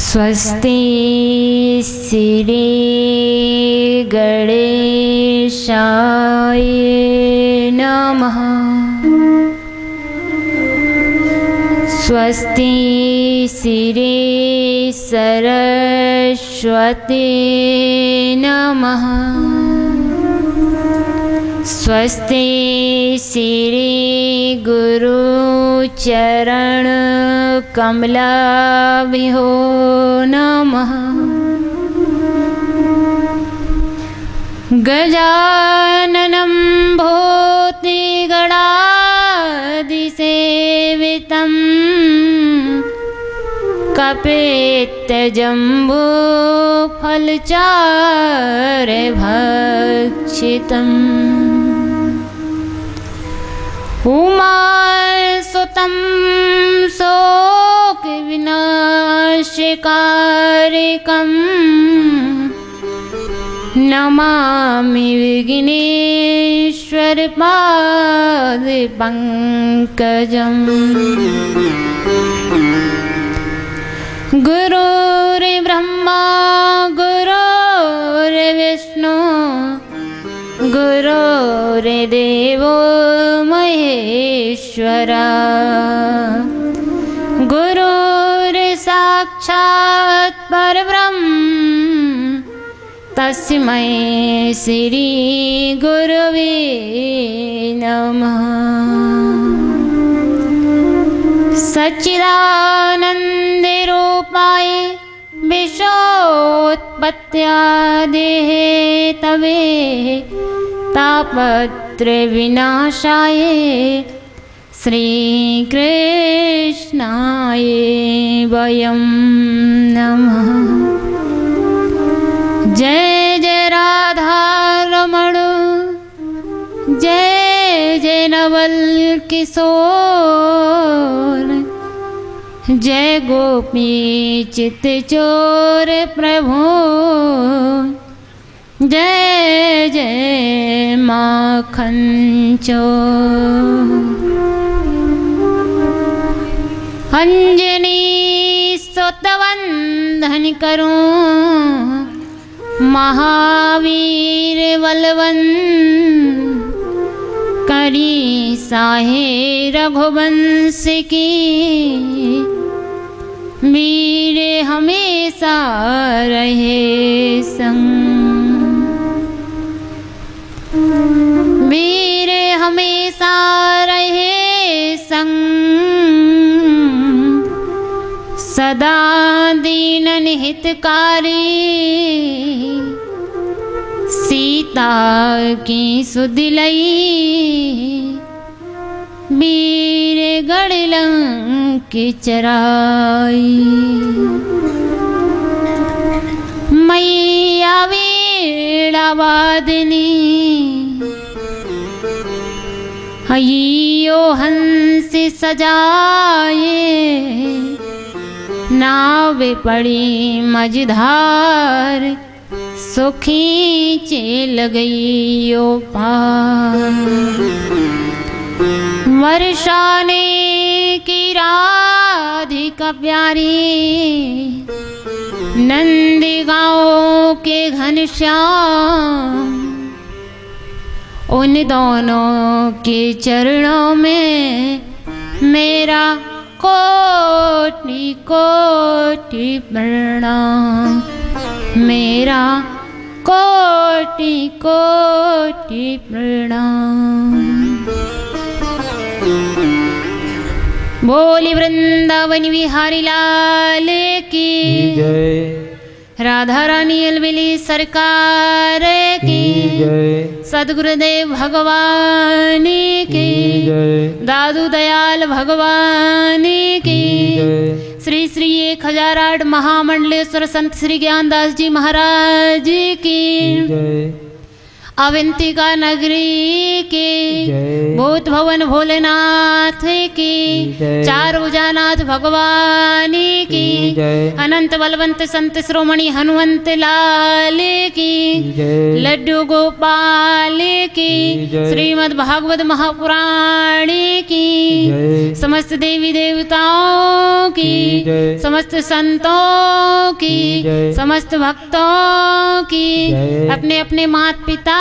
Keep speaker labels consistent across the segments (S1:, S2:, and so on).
S1: स्वस्ति श्री गणेशाय नमः। स्वस्ति श्री सरस्वती नमः। स्वस्ति श्री गुरुचरण कमलाभिहो नमः। गजाननं भूतिगणादिसेवितं कपेत्तजम्बूफलचारुभक्षितम् उमासुतं शोकविनाशकारकं नमामि विघ्नेश्वरपादपङ्कजम्। गुरुर्ब्रह्मा गुरुर्विष्णु गुरुर्देवो महेश्वरा। गुरुर्साक्षात् परब्रह्म तस्मै श्री गुरवे नमः। सच्चिदानन्दरूपाय विश्वोत्पत्त्यादिहेतवे तापत्रयविनाशाय श्रीकृष्णाय वयं नमः। जय जय राधा रमण जय जय नवल किशोर जय गोपी चित चोर प्रभु जय जय माखन चोर। अंजनी स्तोत्रवंदन करूं महावीर बलवंत करी साहे रघुवंश की वीर हमेशा रहे संग। वीर हमेशा रहे संग सदा दीनन हितकारी सीता की सुदिलई वीर गढ़लंक चराई। मैया वीणावादिनी हइयो हंस सजाए नाव पड़ी मझधार सुखी चेल गई पार। वर्षाने की राधिका प्यारी नंदी गाँव के घनश्याम उन दोनों के चरणों में मेरा कोटि कोटि प्रणाम। मेरा कोटि कोटि प्रणाम। बोली वृंदावन बिहारी लाल की
S2: जय।
S1: राधा रानी अलवेली सरकार की
S2: जय।
S1: सदगुरुदेव भगवान की
S2: जय।
S1: दादू दयाल भगवान की
S2: जय।
S1: श्री श्री 1008 महामंडलेश्वर संत श्री ज्ञानदास जी महाराज की
S2: जय।
S1: अवंतिका नगरी की भूत भवन भोलेनाथ की चार भुजानाथ भगवान की अनंत बलवंत संत श्रोमणी हनुमंत लाल की लड्डू गोपाल की श्रीमद् भागवत महापुराण की समस्त देवी देवताओं की समस्त संतों की
S2: जय।
S1: समस्त भक्तों की
S2: जय।
S1: अपने अपने माता पिता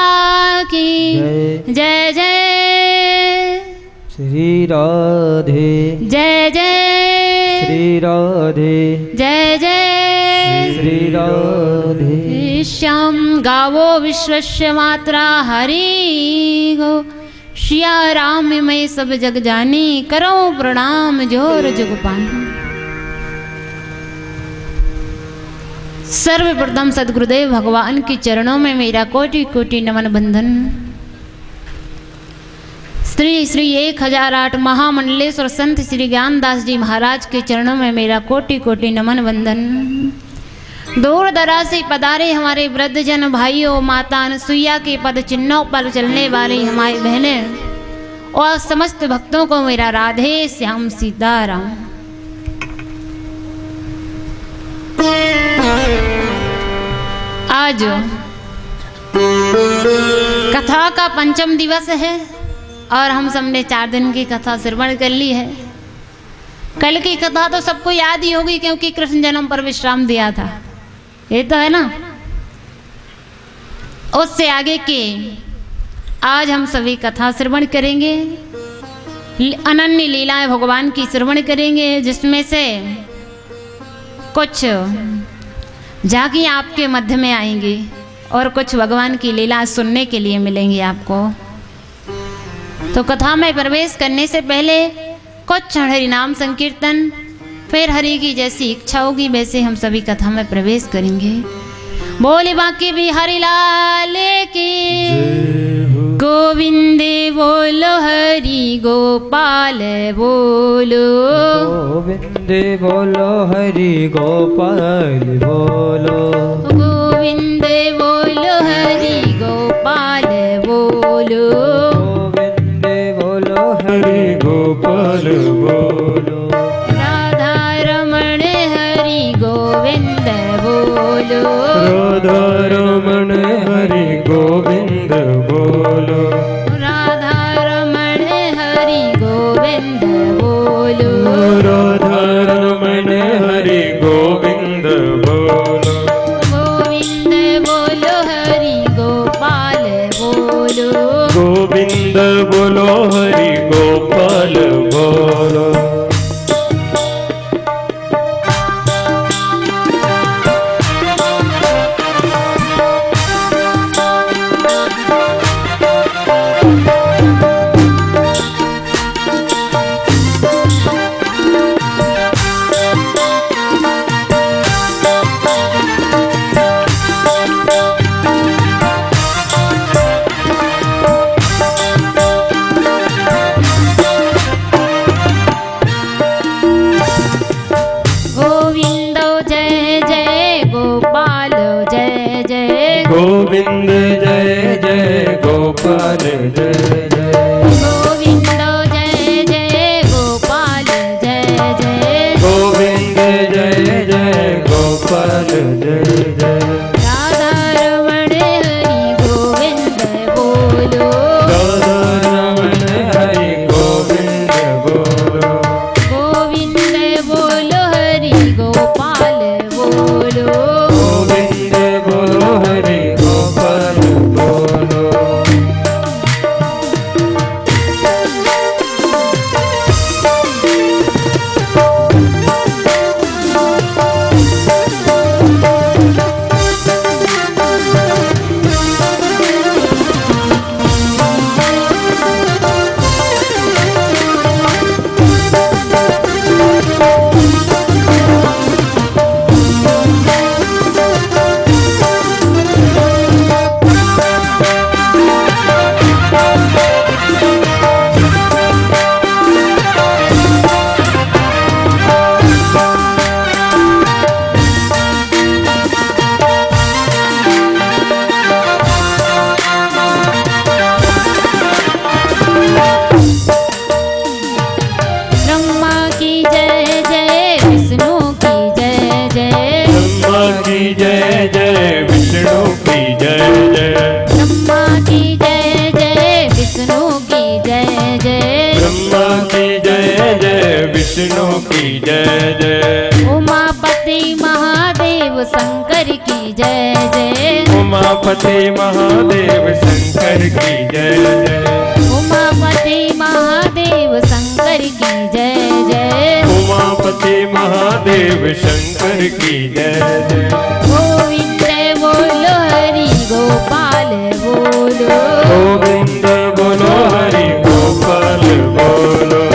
S1: की
S2: जय।
S1: जय जय
S2: श्री राधे
S1: जय जय
S2: श्री राधे
S1: जय जय
S2: श्री राधे।
S1: श्याम गावो विश्वस्य मात्रा हरि गो श्या राम मैं सब जग जानी करो प्रणाम जोर जुग पानी। सर्वप्रथम सद्गुरुदेव भगवान के चरणों में मेरा कोटि कोटि नमन बंधन। श्री श्री 1008 महामंडलेश्वर संत श्री ज्ञानदास जी महाराज के चरणों में मेरा कोटि कोटि नमन वंदन। दूर दराज से पधारे हमारे वृद्धजन भाइयों, माता अनसुईया के पद चिन्हों पर चलने वाली हमारी बहनें और समस्त भक्तों को मेरा राधे श्याम सीताराम। आज कथा का पंचम दिवस है और हम सबने 4 दिन की कथा श्रवण कर ली है। कल की कथा तो सबको याद ही होगी क्योंकि कृष्ण जन्म पर विश्राम दिया था, ये तो है ना। उससे आगे के आज हम सभी कथा श्रवण करेंगे, अनन्य लीलाएं भगवान की श्रवण करेंगे, जिसमें से कुछ झांकी आपके मध्य में आएंगी और कुछ भगवान की लीला सुनने के लिए मिलेंगी आपको। तो कथा में प्रवेश करने से पहले कुछ क्षण हरि नाम संकीर्तन, फिर हरि की जैसी इच्छा होगी वैसे हम सभी कथा में प्रवेश करेंगे। बोले बाकी भी हरि लाल की गोविंदे बोलो हरि गोपाल बोलो
S2: गोविंदे बोलो हरि गोपाल बोलो
S1: गोविंदे बोलो हरि गोपाल बोलो
S2: हरि गोपाल बोलो
S1: राधा रमण हरि गोविंद बोलो
S2: राधा रमण हरि गोविंद बोलो
S1: राधा रमण हरि गोविंद बोलो
S2: राधा रमण हरि गोविंद बोलो
S1: गोविंद बोलो हरि गोपाल बोलो
S2: गोविंद बोलो हरि गोपाल बोलो। गोविंद जय जय गोपाल जय जय
S1: गोविंद जय जय गोपाल जय जय
S2: गोविंद जय जय गोपाल जय जय
S1: राधा रमण हरि गोविंद बोलो
S2: राधा रमण हरि गोविंद बोलो
S1: गोविंद बोलो हरि गोपाल बोलो
S2: गोविंद बोलो हरि गोपाल बोलो।
S1: महादेव शंकर की जय जय।
S2: उमापति महादेव शंकर की जय जय।
S1: उमापति महादेव शंकर की जय जय।
S2: उमापति महादेव शंकर की जय जय।
S1: गोविंद बोलो हरि गोपाल बोलो।
S2: गोविंद बोलो हरि गोपाल बोलो।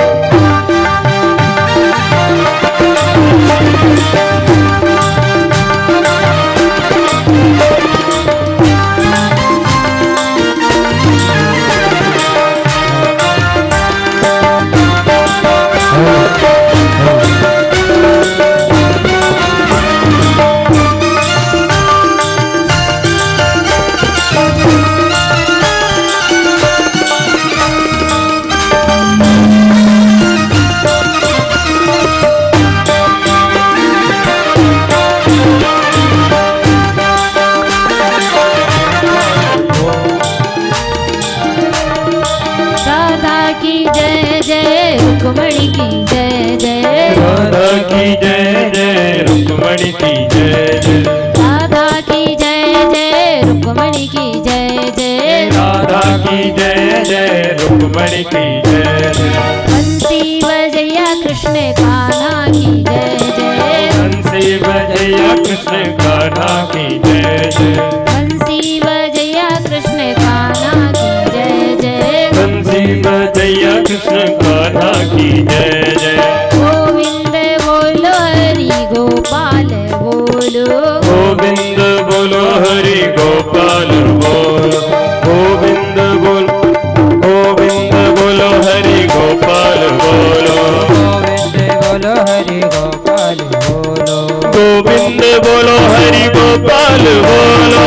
S1: रुक्मणी की जय जय।
S2: राधा की जय जय रुक्मणी की जय जय।
S1: राधा की जय जय रुक्मणी की जय जय।
S2: राधा की जय जय रुक्मणी की जय जय।
S1: बंसी बजैया कृष्ण कान्हा की जय जय।
S2: बंसी बजैया कृष्ण कान्हा की जय जय।
S1: बंसी बजैया कृष्ण कान्हा की जय जय।
S2: बंसी बजैया कृष्ण कान्हा की जय जय।
S1: गोविंद बोलो हरि गोपाल बोलो।
S2: गोविंद बोलो हरि गोपाल बोलो। गोविंद बोलो। गोविंद बोलो हरि गोपाल बोलो।
S3: गोविंद बोलो हरि गोपाल बोलो।
S2: गोविंद बोलो हरि गोपाल बोलो।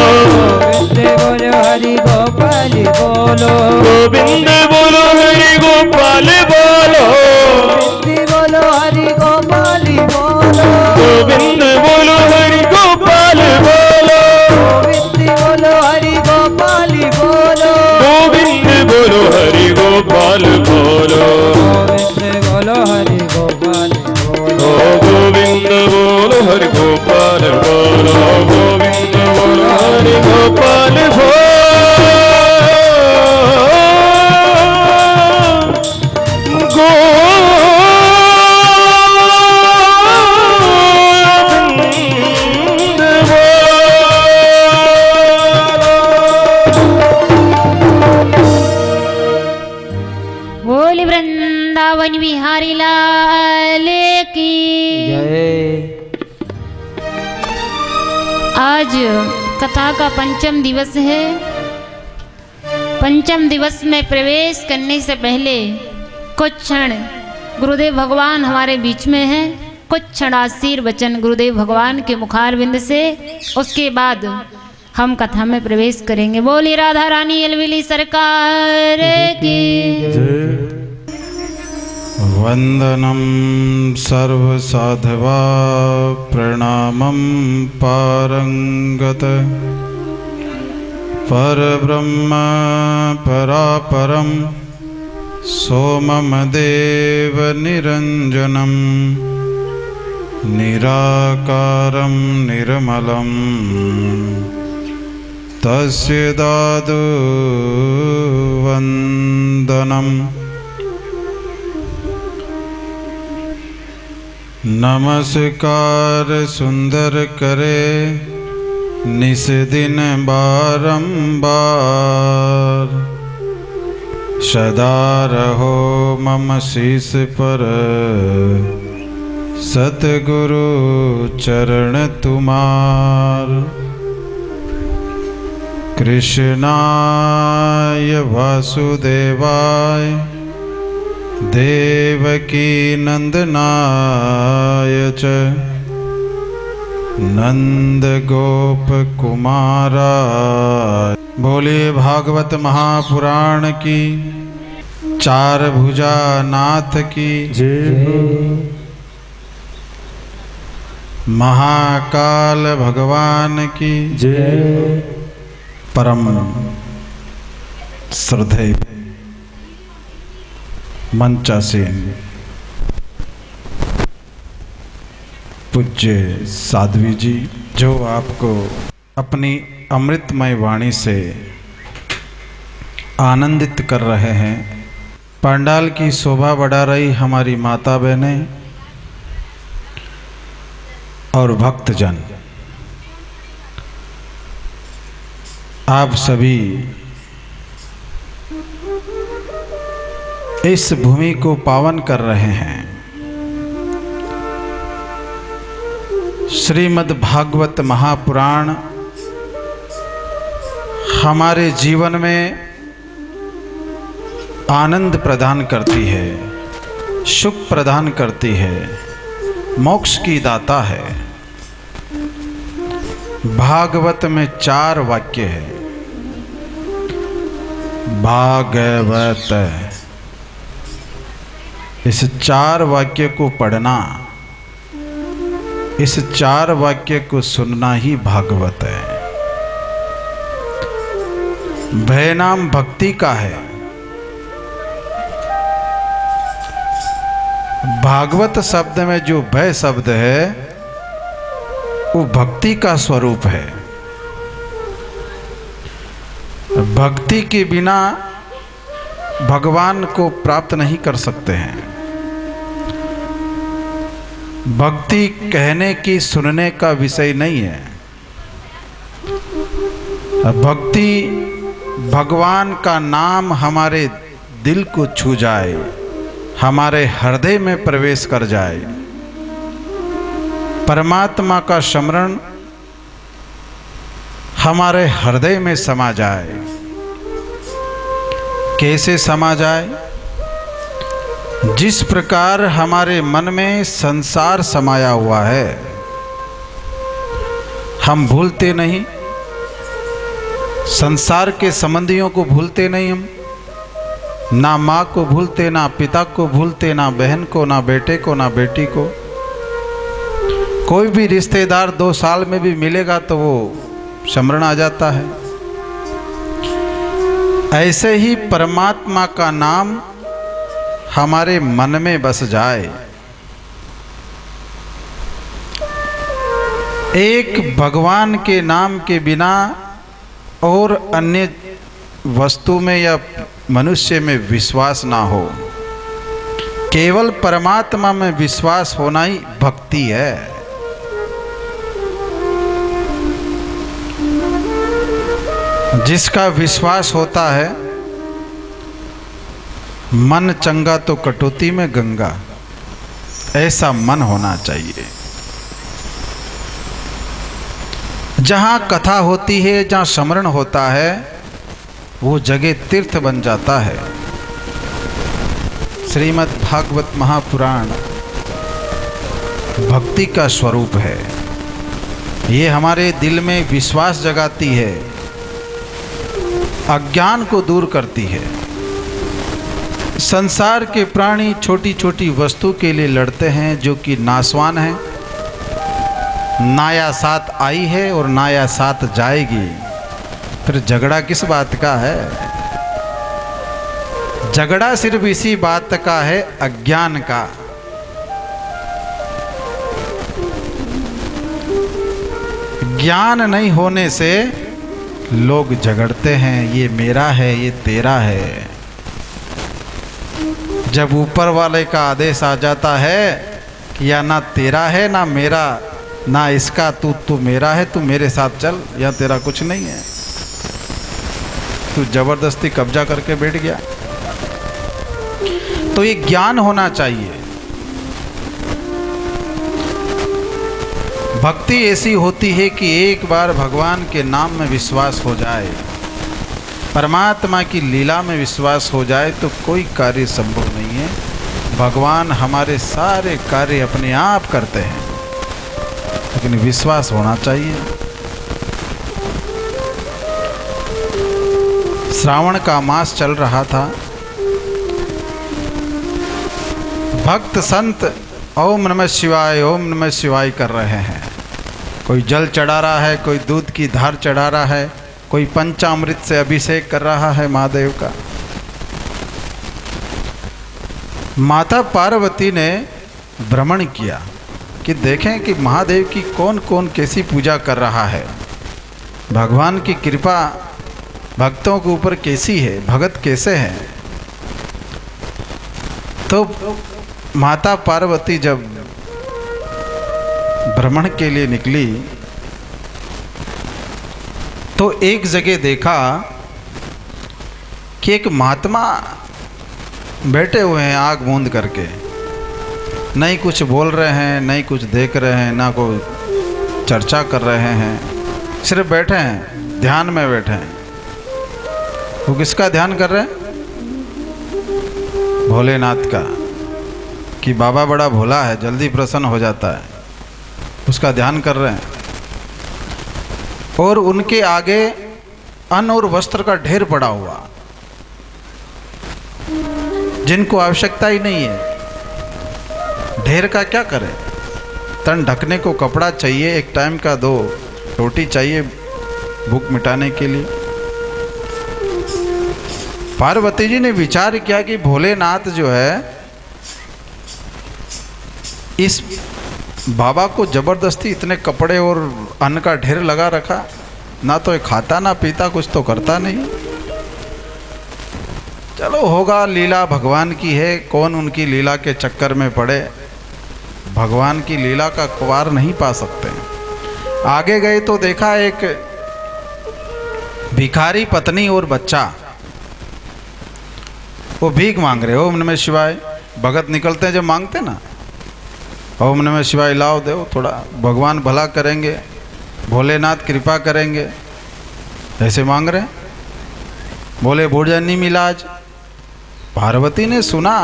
S3: गोविंद बोलो हरि गोपाल बोलो।
S2: गोविंद बोलो हरि गोपाल बोलो।
S3: गोविंद बोलो हरि गोपाल बोलो।
S2: गोविंद बोलो हरि गोपाल बोलो।
S3: गोविंद बोलो हरि गोपाल बोलो।
S2: गोविंद बोलो हरि गोपाल बोलो।
S3: गोविंद बोलो हरि गोपाल बोलो।
S2: ओ गोविंद बोलो हरि गोपाल बोलो। गोविंद बोलो हरि गोपाल बोलो।
S1: बोल वृंदावन बिहारी लाल की
S3: जय।
S1: आज कथा का पंचम दिवस है। पंचम दिवस में प्रवेश करने से पहले कुछ क्षण गुरुदेव भगवान हमारे बीच में हैं। कुछ क्षण आशीर्वचन गुरुदेव भगवान के मुखारविंद से, उसके बाद हम कथा में प्रवेश करेंगे। बोली राधा रानी अलविली सरकार की।
S4: वंदनं सर्वसाधवा प्रणामं पारंगत परब्रह्म परापरं सोममदेव निरंजनं निराकारं निर्मलं तस्य दादु वंदनम्। नमस्कार सुंदर करे निस दिन बारंबार, सदा रहो मम शीस पर सतगुरु चरण तुमार। कृष्णाय वासुदेवाय देवकी नंदनाय च नंद गोप कुमाराय। बोलिए भागवत महापुराण की, चार भुजा नाथ की महाकाल भगवान की परम श्रद्धेय मंचासीन पूज्य साध्वी जी जो आपको अपनी अमृतमय वाणी से आनंदित कर रहे हैं। पंडाल की शोभा बढ़ा रही हमारी माता बहनें और भक्तजन, आप सभी इस भूमि को पावन कर रहे हैं। श्रीमद् भागवत महापुराण हमारे जीवन में आनंद प्रदान करती है, सुख प्रदान करती है, मोक्ष की दाता है। भागवत में 4 वाक्य है। भागवत, इस 4 वाक्य को पढ़ना, इस 4 वाक्य को सुनना ही भागवत है। भय नाम भक्ति का है। भागवत शब्द में जो भय शब्द है वो भक्ति का स्वरूप है। भक्ति के बिना भगवान को प्राप्त नहीं कर सकते हैं। भक्ति कहने की सुनने का विषय नहीं है। भक्ति भगवान का नाम हमारे दिल को छू जाए, हमारे हृदय में प्रवेश कर जाए, परमात्मा का स्मरण हमारे हृदय में समा जाए। कैसे समा जाए? जिस प्रकार हमारे मन में संसार समाया हुआ है, हम भूलते नहीं, संसार के संबंधियों को भूलते नहीं, हम ना माँ को भूलते, ना पिता को भूलते, ना बहन को, ना बेटे को, ना बेटी को। कोई भी रिश्तेदार 2 साल में भी मिलेगा तो वो स्मरण आ जाता है। ऐसे ही परमात्मा का नाम हमारे मन में बस जाए। एक भगवान के नाम के बिना और अन्य वस्तु में या मनुष्य में विश्वास ना हो। केवल परमात्मा में विश्वास होना ही भक्ति है। जिसका विश्वास होता है, मन चंगा तो कटौती में गंगा, ऐसा मन होना चाहिए। जहाँ कथा होती है, जहाँ स्मरण होता है, वो जगह तीर्थ बन जाता है। श्रीमद् भागवत महापुराण भक्ति का स्वरूप है। ये हमारे दिल में विश्वास जगाती है, अज्ञान को दूर करती है। संसार के प्राणी छोटी छोटी वस्तु के लिए लड़ते हैं जो कि नाशवान है। नाया साथ आई है और नाया साथ जाएगी, फिर झगड़ा किस बात का है? झगड़ा सिर्फ इसी बात का है, अज्ञान का। ज्ञान नहीं होने से लोग झगड़ते हैं, ये मेरा है, ये तेरा है। जब ऊपर वाले का आदेश आ जाता है कि या ना तेरा है ना मेरा, ना इसका, तू मेरा है, तू मेरे साथ चल, या तेरा कुछ नहीं है, तू जबरदस्ती कब्जा करके बैठ गया। तो ये ज्ञान होना चाहिए। भक्ति ऐसी होती है कि एक बार भगवान के नाम में विश्वास हो जाए, परमात्मा की लीला में विश्वास हो जाए तो कोई कार्य संभव नहीं है। भगवान हमारे सारे कार्य अपने आप करते हैं, लेकिन विश्वास होना चाहिए। श्रावण का मास चल रहा था। भक्त संत ओम नमः शिवाय, ओम नमः शिवाय कर रहे हैं। कोई जल चढ़ा रहा है, कोई दूध की धार चढ़ा रहा है, कोई पंचामृत से अभिषेक कर रहा है महादेव का। माता पार्वती ने भ्रमण किया कि देखें कि महादेव की कौन कौन कैसी पूजा कर रहा है, भगवान की कृपा भक्तों के ऊपर कैसी है, भगत कैसे हैं। तो माता पार्वती जब भ्रमण के लिए निकली तो एक जगह देखा कि एक महात्मा बैठे हुए हैं आँख मूंद करके, नहीं कुछ बोल रहे हैं, नहीं कुछ देख रहे हैं, ना कोई चर्चा कर रहे हैं, सिर्फ बैठे हैं, ध्यान में बैठे हैं। वो किसका ध्यान कर रहे हैं? भोलेनाथ का, कि बाबा बड़ा भोला है, जल्दी प्रसन्न हो जाता है, उसका ध्यान कर रहे हैं। और उनके आगे अन्न और वस्त्र का ढेर पड़ा हुआ, जिनको आवश्यकता ही नहीं है। ढेर का क्या करें, तन ढकने को कपड़ा चाहिए, एक टाइम का 2 रोटी चाहिए भूख मिटाने के लिए। पार्वती जी ने विचार किया कि भोलेनाथ जो है इस बाबा को जबरदस्ती इतने कपड़े और अन्न का ढेर लगा रखा, ना तो ये खाता ना पीता, कुछ तो करता नहीं। चलो होगा, लीला भगवान की है, कौन उनकी लीला के चक्कर में पड़े, भगवान की लीला का कुवार नहीं पा सकते। आगे गए तो देखा एक भिखारी पत्नी और बच्चा, वो भीख मांग रहे, ओम नमः शिवाय। भगत निकलते हैं जब मांगते ना, ओम नमः शिवाय लाओ दो, थोड़ा भगवान भला करेंगे, भोलेनाथ कृपा करेंगे, ऐसे मांग रहे। बोले भोजन नहीं मिला आज। पार्वती ने सुना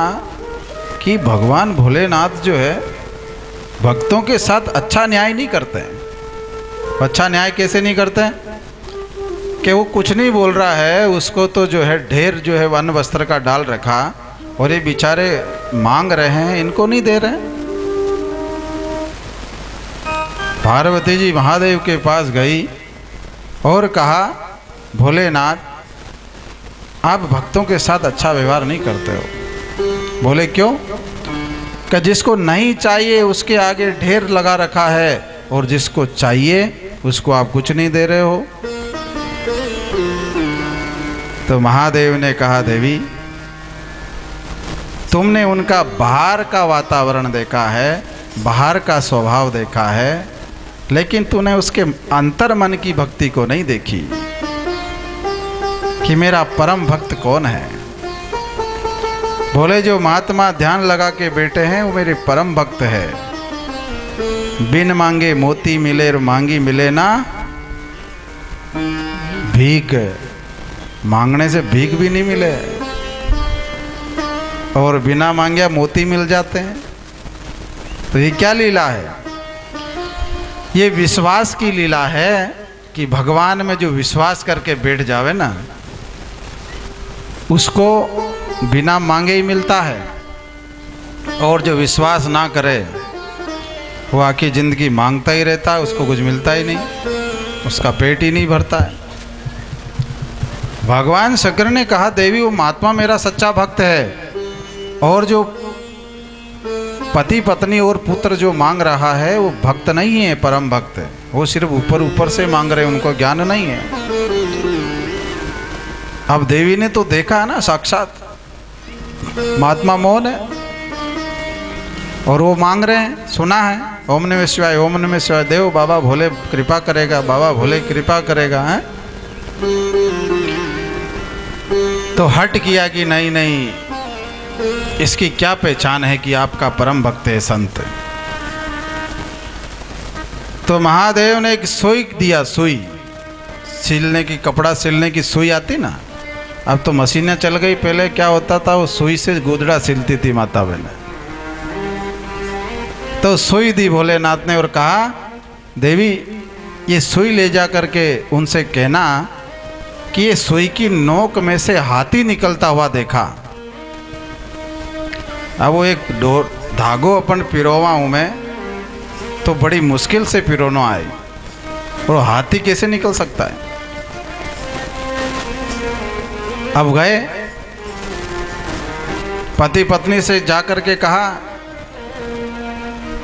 S4: कि भगवान भोलेनाथ जो है भक्तों के साथ अच्छा न्याय नहीं करते हैं। अच्छा न्याय कैसे नहीं करते हैं? कि वो कुछ नहीं बोल रहा है, उसको तो जो है ढेर जो है अन्न वस्त्र का डाल रखा, और ये बेचारे मांग रहे हैं, इनको नहीं दे रहे। पार्वती जी महादेव के पास गई और कहा, भोलेनाथ आप भक्तों के साथ अच्छा व्यवहार नहीं करते हो। बोले क्यों? कि जिसको नहीं चाहिए उसके आगे ढेर लगा रखा है, और जिसको चाहिए उसको आप कुछ नहीं दे रहे हो। तो महादेव ने कहा, देवी तुमने उनका बाहर का वातावरण देखा है, बाहर का स्वभाव देखा है, लेकिन तूने उसके अंतर मन की भक्ति को नहीं देखी कि मेरा परम भक्त कौन है। बोले जो महात्मा ध्यान लगा के बैठे हैं वो मेरे परम भक्त है। बिन मांगे मोती मिले और मांगी मिले ना भीख। मांगने से भीख भी नहीं मिले और बिना मांगे मोती मिल जाते हैं। तो ये क्या लीला है? ये विश्वास की लीला है कि भगवान में जो विश्वास करके बैठ जावे ना, उसको बिना मांगे ही मिलता है, और जो विश्वास ना करे वो आखिर जिंदगी मांगता ही रहता है, उसको कुछ मिलता ही नहीं, उसका पेट ही नहीं भरता है। भगवान शंकर ने कहा, देवी वो महात्मा मेरा सच्चा भक्त है, और जो पति पत्नी और पुत्र जो मांग रहा है वो भक्त नहीं है, परम भक्त है। वो सिर्फ ऊपर ऊपर से मांग रहे, उनको ज्ञान नहीं है। अब देवी ने तो देखा है ना, साक्षात महात्मा मौन है और वो मांग रहे हैं, सुना है, ओम नमः शिवाय, ओम नमः शिवाय। देव बाबा भोले कृपा करेगा, बाबा भोले कृपा करेगा है। तो हट किया कि नहीं नहीं, इसकी क्या पहचान है कि आपका परम भक्त है, संत। तो महादेव ने एक सुई दिया, सुई सिलने की, कपड़ा सिलने की सुई आती ना, अब तो मशीनें चल गई, पहले क्या होता था वो सुई से गुदड़ा सिलती थी माता बहन। तो सुई दी भोलेनाथ ने और कहा, देवी ये सुई ले जा करके उनसे कहना कि ये सुई की नोक में से हाथी निकलता हुआ देखा। अब वो एक धागो अपन पिरोवा हूँ मैं, तो बड़ी मुश्किल से पिरोना आए, और हाथी कैसे निकल सकता है। अब गए पति पत्नी से जाकर के कहा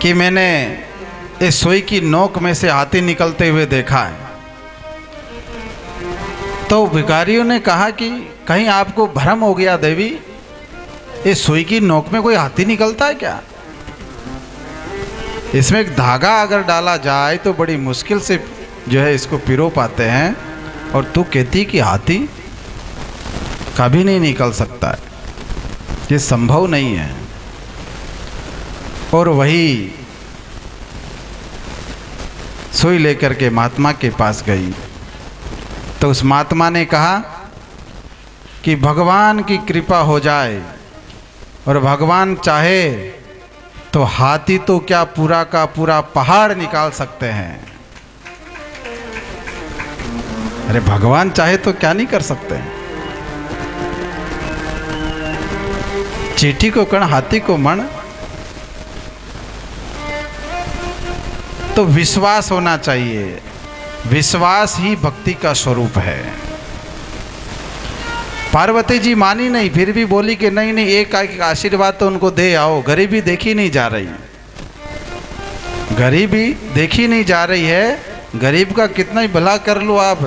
S4: कि मैंने इस सुई की नोक में से हाथी निकलते हुए देखा है। तो भिखारियों ने कहा कि कहीं आपको भ्रम हो गया देवी, इस सुई की नोक में कोई हाथी निकलता है क्या? इसमें एक धागा अगर डाला जाए तो बड़ी मुश्किल से जो है इसको पिरो पाते हैं, और तू कहती कि हाथी कभी नहीं निकल सकता है, ये संभव नहीं है। और वही सुई लेकर के महात्मा के पास गई तो उस महात्मा ने कहा कि भगवान की कृपा हो जाए और भगवान चाहे तो हाथी तो क्या पूरा का पूरा पहाड़ निकाल सकते हैं। अरे भगवान चाहे तो क्या नहीं कर सकते हैं। चींटी को कण हाथी को मण। तो विश्वास होना चाहिए, विश्वास ही भक्ति का स्वरूप है। पार्वती जी मानी नहीं, फिर भी बोली कि नहीं नहीं, एक आशीर्वाद तो उनको दे आओ। गरीबी देखी नहीं जा रही, गरीबी देखी नहीं जा रही है। गरीब का कितना ही भला कर लो आप,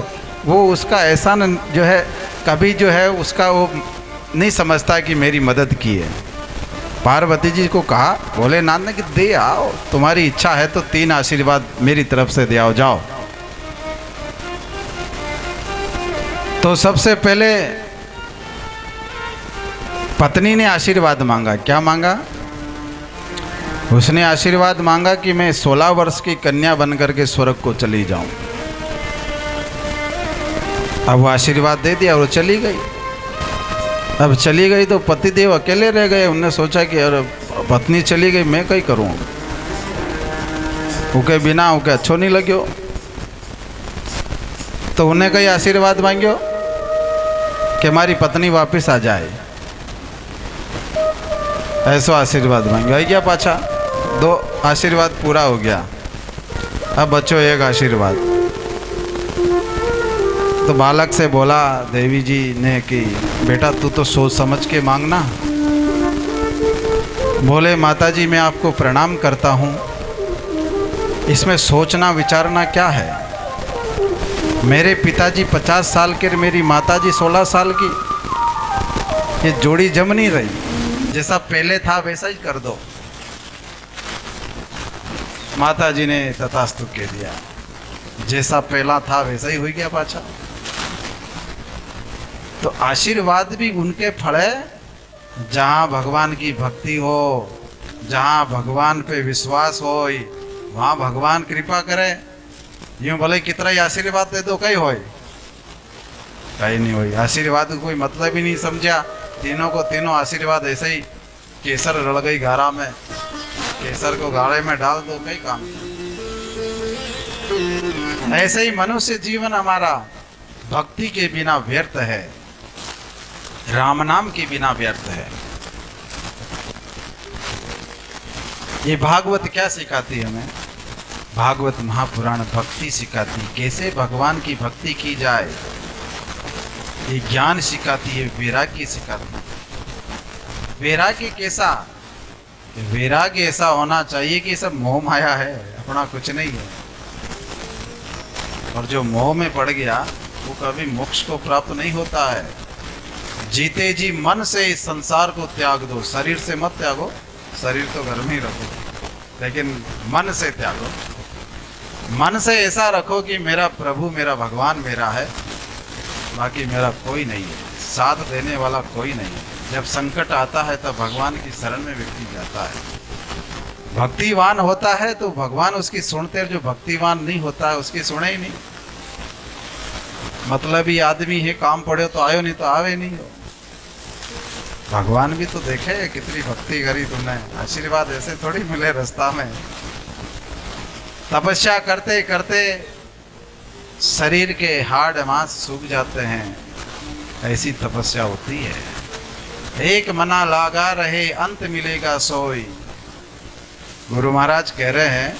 S4: वो उसका एहसान जो है कभी जो है उसका वो नहीं समझता कि मेरी मदद की है। पार्वती जी को कहा, भोलेनाथ ने कि दे आओ, तुम्हारी इच्छा है तो 3 आशीर्वाद मेरी तरफ से दे आओ, जाओ। तो सबसे पहले पत्नी ने आशीर्वाद मांगा। क्या मांगा? उसने आशीर्वाद मांगा कि मैं 16 वर्ष की कन्या बनकर के स्वर्ग को चली जाऊं। अब वो आशीर्वाद दे दिया और वो चली गई। अब चली गई तो पतिदेव अकेले रह गए। उन्होंने सोचा कि अरे पत्नी चली गई, मैं कहीं करूँ, उनके बिना उनके अच्छो नहीं लग्यो। तो उन्हें कई आशीर्वाद मांग्यो कि हमारी पत्नी वापस आ जाए, ऐसा आशीर्वाद मांग्यो। आई गया पाछा, 2 आशीर्वाद पूरा हो गया। अब बच्चों 1 आशीर्वाद। तो बालक से बोला देवी जी ने कि बेटा तू तो सोच समझ के मांगना। बोले माता जी मैं आपको प्रणाम करता हूँ, इसमें सोचना विचारना क्या है। मेरे पिताजी 50 साल के, मेरी माताजी 16 साल की, ये जोड़ी जम नहीं रही। जैसा पहले था वैसा ही कर दो। माताजी ने तथास्तु कह दिया, जैसा पहला था वैसा ही हो गया पाछा। तो आशीर्वाद भी उनके फल है जहाँ भगवान की भक्ति हो, जहाँ भगवान पे विश्वास हो, वहाँ भगवान कृपा करे। यूँ भले कितना ही आशीर्वाद दे दो, कहीं होए कहीं नहीं होई। आशीर्वाद को कोई मतलब ही नहीं समझा। तीनों को तीनों आशीर्वाद ऐसे ही, केसर रल गई गारा में, केसर को गाड़े में डाल दो, कहीं काम नहीं। ऐसे ही मनुष्य जीवन हमारा भक्ति के बिना व्यर्थ है, राम नाम के बिना व्यर्थ है। ये भागवत क्या सिखाती है हमें? भागवत महापुराण भक्ति सिखाती, कैसे भगवान की भक्ति की जाए। ये ज्ञान सिखाती है, वैराग्य सिखाती है। वैराग्य कैसा? वैराग्य ऐसा होना चाहिए कि सब मोह माया है, अपना कुछ नहीं है। और जो मोह में पड़ गया वो कभी मोक्ष को प्राप्त नहीं होता है। जीते जी मन से इस संसार को त्याग दो। शरीर से मत त्यागो, शरीर तो घर में ही रखो, लेकिन मन से त्यागो। मन से ऐसा रखो कि मेरा प्रभु, मेरा भगवान मेरा है, बाकी मेरा कोई नहीं है, साथ देने वाला कोई नहीं है। जब संकट आता है तब भगवान की शरण में व्यक्ति जाता है। भक्तिवान होता है तो भगवान उसकी सुनते हैं, जो भक्तिवान नहीं होता है उसकी सुने ही नहीं। मतलब ही आदमी है, काम पड़े तो आयो, नहीं तो आवे नहीं हो। भगवान भी तो देखे कितनी भक्ति करी तुमने, आशीर्वाद ऐसे थोड़ी मिले रास्ता में। तपस्या करते करते शरीर के हाड़ मांस सूख जाते हैं, ऐसी तपस्या होती है। एक मना लागा रहे अंत मिलेगा सोई। गुरु महाराज कह रहे हैं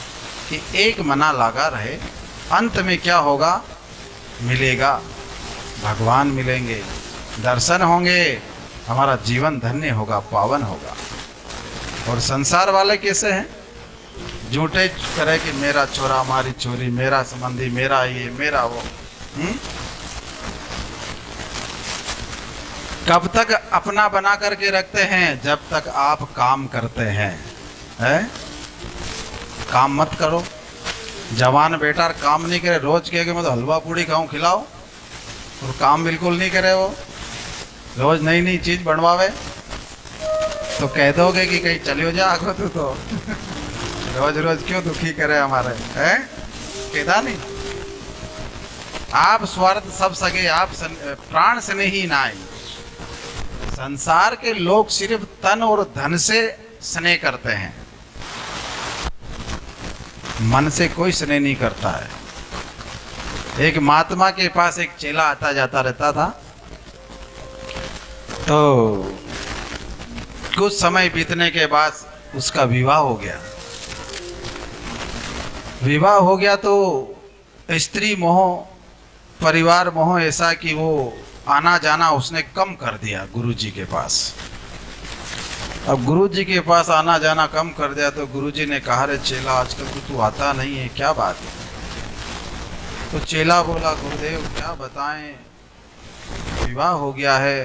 S4: कि एक मना लागा रहे, अंत में क्या होगा? मिलेगा, भगवान मिलेंगे, दर्शन होंगे, हमारा जीवन धन्य होगा, पावन होगा। और संसार वाले कैसे हैं? झूठे करे कि मेरा छोरा, हमारी छोरी, मेरा संबंधी, मेरा ये, मेरा वो। कब तक अपना बना करके रखते हैं? जब तक आप काम करते हैं। काम मत करो। जवान बेटा काम नहीं करे, रोज कहे कि मैं तो हलवा पूड़ी खाऊं, खिलाओ, और काम बिल्कुल नहीं करे, वो रोज नई नई चीज बनवावे, तो कह दोगे कि कहीं चलियो जा आगो तू तो रोज रोज क्यों दुखी करे हमारे, हैं? कहता नहीं। आप स्वार्थ सब सगे, आप प्राण स्नेही नाई। संसार के लोग सिर्फ तन और धन से स्नेह करते हैं, मन से कोई स्नेह नहीं करता है। एक महात्मा के पास एक चेला आता जाता रहता था। तो कुछ समय बीतने के बाद उसका विवाह हो गया। विवाह हो गया तो स्त्री मोह, परिवार मोह ऐसा कि वो आना जाना उसने कम कर दिया गुरुजी के पास। अब गुरुजी के पास आना जाना कम कर दिया तो गुरुजी ने कहा, रे चेला आजकल तो तू आता नहीं है, क्या बात है? तो चेला बोला, गुरुदेव क्या बताएं, विवाह हो गया है,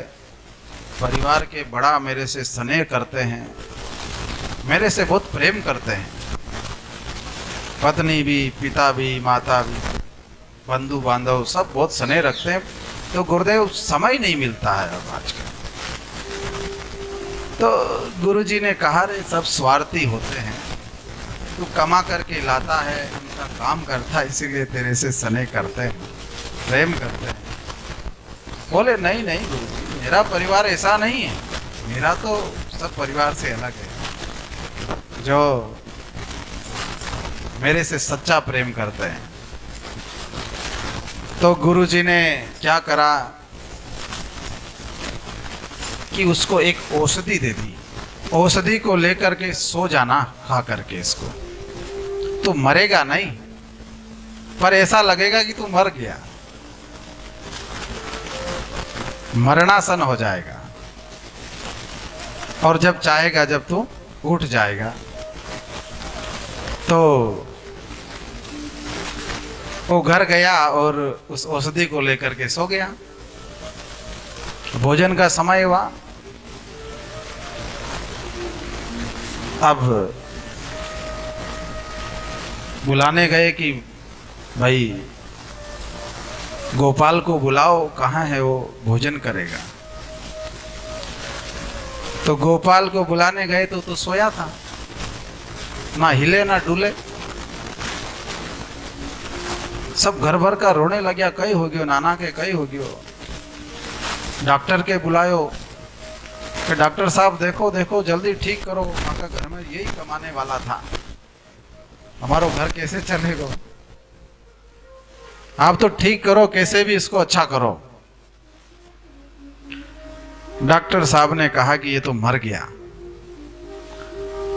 S4: परिवार के बड़ा मेरे से स्नेह करते हैं, मेरे से बहुत प्रेम करते हैं, पत्नी भी, पिता भी, माता भी, बंधु बांधव सब बहुत स्नेह रखते हैं, तो गुरुदेव समय नहीं मिलता है अब आजकल। तो गुरुजी ने कहा, रे सब स्वार्थी होते हैं, तू कमा करके लाता है, उनका काम करता है, इसीलिए तेरे से स्नेह करते हैं, प्रेम करते हैं। बोले नहीं नहीं गुरुजी, मेरा परिवार ऐसा नहीं है, मेरा तो सब परिवार से अलग है, जो मेरे से सच्चा प्रेम करते हैं। तो गुरुजी ने क्या करा कि उसको एक औषधि दे दी। औषधि को लेकर के सो जाना, खा करके इसको, तू मरेगा नहीं, पर ऐसा लगेगा कि तू मर गया, मरणासन हो जाएगा, और जब चाहेगा जब तू उठ जाएगा। तो वो घर गया और उस औषधि को लेकर के सो गया। भोजन का समय हुआ। अब बुलाने गए कि भाई गोपाल को बुलाओ, कहाँ है वो, भोजन करेगा। तो गोपाल को बुलाने गए तो सोया था, ना हिले ना डुले। सब घर भर का रोने लग्या, कई हो गयो नाना के, कई हो गयो। डॉक्टर के बुलायो कि डॉक्टर साहब देखो देखो जल्दी ठीक करो, आपका घर में यही कमाने वाला था, हमारो घर कैसे चलेगा, आप तो ठीक करो, कैसे भी इसको अच्छा करो। डॉक्टर साहब ने कहा कि ये तो मर गया।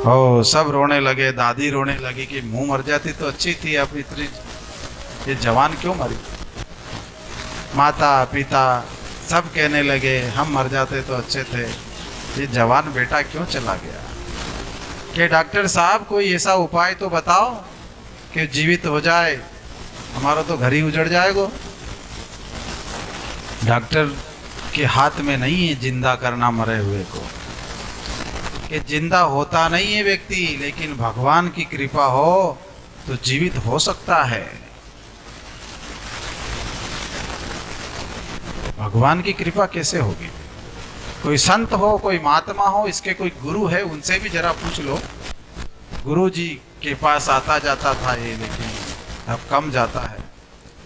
S4: हो सब रोने लगे, दादी रोने लगी कि मुंह मर जाती तो अच्छी थी, अब इतनी ये जवान क्यों मरी। माता पिता सब कहने लगे हम मर जाते तो अच्छे थे, ये जवान बेटा क्यों चला गया। कि डॉक्टर साहब कोई ऐसा उपाय तो बताओ कि जीवित हो जाए, हमारा तो घर ही उजड़ जाएगा। डॉक्टर के हाथ में नहीं है जिंदा करना मरे हुए को, कि जिंदा होता नहीं है व्यक्ति, लेकिन भगवान की कृपा हो तो जीवित हो सकता है। भगवान की कृपा कैसे होगी? कोई संत हो, कोई महात्मा हो, इसके कोई गुरु है, उनसे भी जरा पूछ लो। गुरु जी के पास आता जाता था ये, लेकिन अब कम जाता है।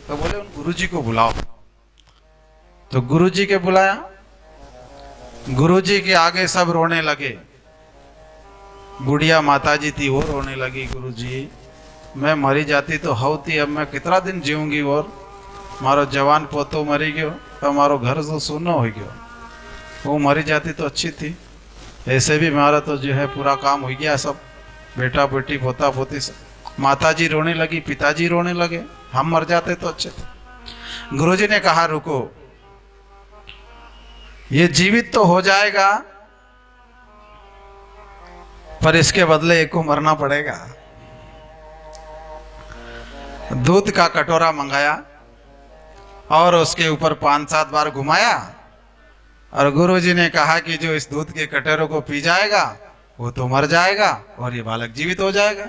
S4: तो बोले उन गुरु जी को बुलाओ। तो गुरु जी के बुलाया। गुरु जी के आगे सब रोने लगे। बुढ़िया माता जी थी, वो रोने लगी, गुरु जी मैं मरी जाती तो होती, अब मैं कितना दिन जीऊंगी, और मारो जवान पोतो मरी गयो तो हमारो घर तो सुनो हो गयो, वो मरी जाती तो अच्छी थी, ऐसे भी हमारा तो जो है पूरा काम हो गया, सब बेटा बेटी पोता पोती सब। माता जी रोने लगी, पिताजी रोने लगे, हम मर जाते तो अच्छे थे। गुरुजी ने कहा रुको, ये जीवित तो हो जाएगा पर इसके बदले एक को मरना पड़ेगा। दूध का कटोरा मंगाया और उसके ऊपर 5-7 बार घुमाया और गुरुजी ने कहा कि जो इस दूध के कटोरे को पी जाएगा वो तो मर जाएगा और ये बालक जीवित हो जाएगा।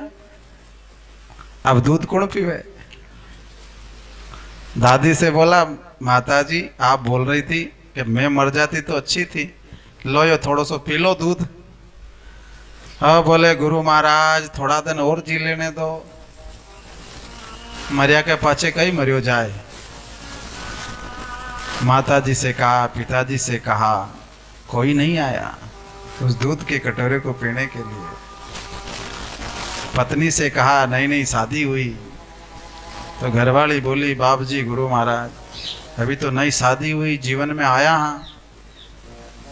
S4: अब दूध कौन पीवे? दादी से बोला, माताजी आप बोल रही थी कि मैं मर जाती तो अच्छी थी, लो ये थोड़ा सा पी लो दूध। हाँ बोले, गुरु महाराज थोड़ा दिन और जी लेने दो, मरिया के पाछे कहीं मरियो जाए। माताजी से कहा, पिताजी से कहा, कोई नहीं आया उस दूध के कटोरे को पीने के लिए। पत्नी से कहा, नहीं नहीं शादी हुई। तो घरवाली बोली, बाप जी गुरु महाराज अभी तो नई शादी हुई, जीवन में आया हाँ,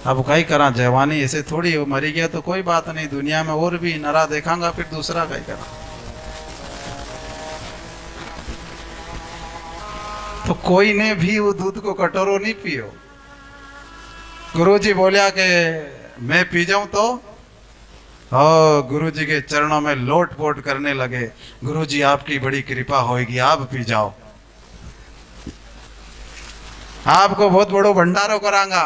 S4: अब कहीं करा, जवानी ऐसे थोड़ी हो, मरी गया तो कोई बात नहीं, दुनिया में और भी नरा देखांगा फिर दूसरा कहीं करा। तो कोई ने भी वो दूध को कटोरो नहीं पियो। गुरुजी बोलिया कि मैं पी जाऊं तो गुरुजी के चरणों में लोट पोट करने लगे। गुरुजी आपकी बड़ी कृपा होगी, आप पी जाओ, आपको बहुत बड़ो भंडारो करांगा।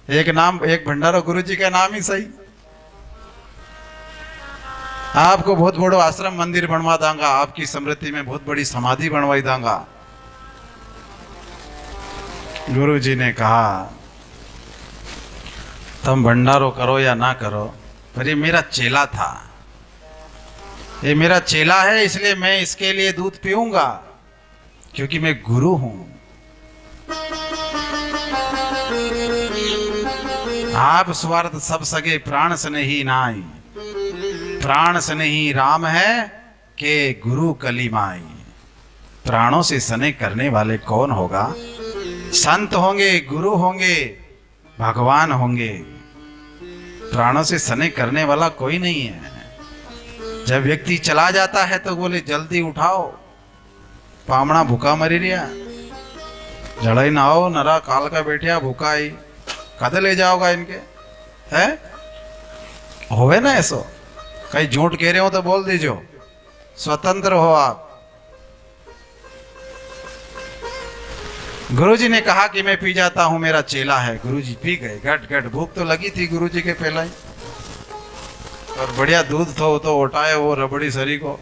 S4: एक भंडारो गुरुजी का नाम ही सही, आपको बहुत बड़ो आश्रम मंदिर बनवा दूंगा, आपकी स्मृति में बहुत बड़ी समाधि बनवाई दूंगा। गुरुजी ने कहा, तुम भंडारो करो या ना करो, पर ये मेरा चेला था, ये मेरा चेला है, इसलिए मैं इसके लिए दूध पीऊंगा क्योंकि मैं गुरु हूं। आप स्वार्थ सब सगे प्राण स्नेही नाई, प्राण स्नेही राम है के गुरु कली माई। प्राणों से स्नेह करने वाले कौन होगा? संत होंगे, गुरु होंगे, भगवान होंगे। प्राणों से स्नेह करने वाला कोई नहीं है। जब व्यक्ति चला जाता है तो बोले जल्दी उठाओ, पामना भूखा मरी रिया, जड़ाई ना हो, नरा काल का बैठिया भूखा ही, कद ले जाओगा इनके, है होवे ना ऐसो, कहीं झूठ कह रहे हो तो बोल दीजो, स्वतंत्र हो आप। गुरुजी ने कहा कि मैं पी जाता हूं, मेरा चेला है। गुरुजी पी गए, घट घट भूख तो लगी थी गुरुजी के पहला ही, और बढ़िया दूध तो उठाए वो रबड़ी सरी को।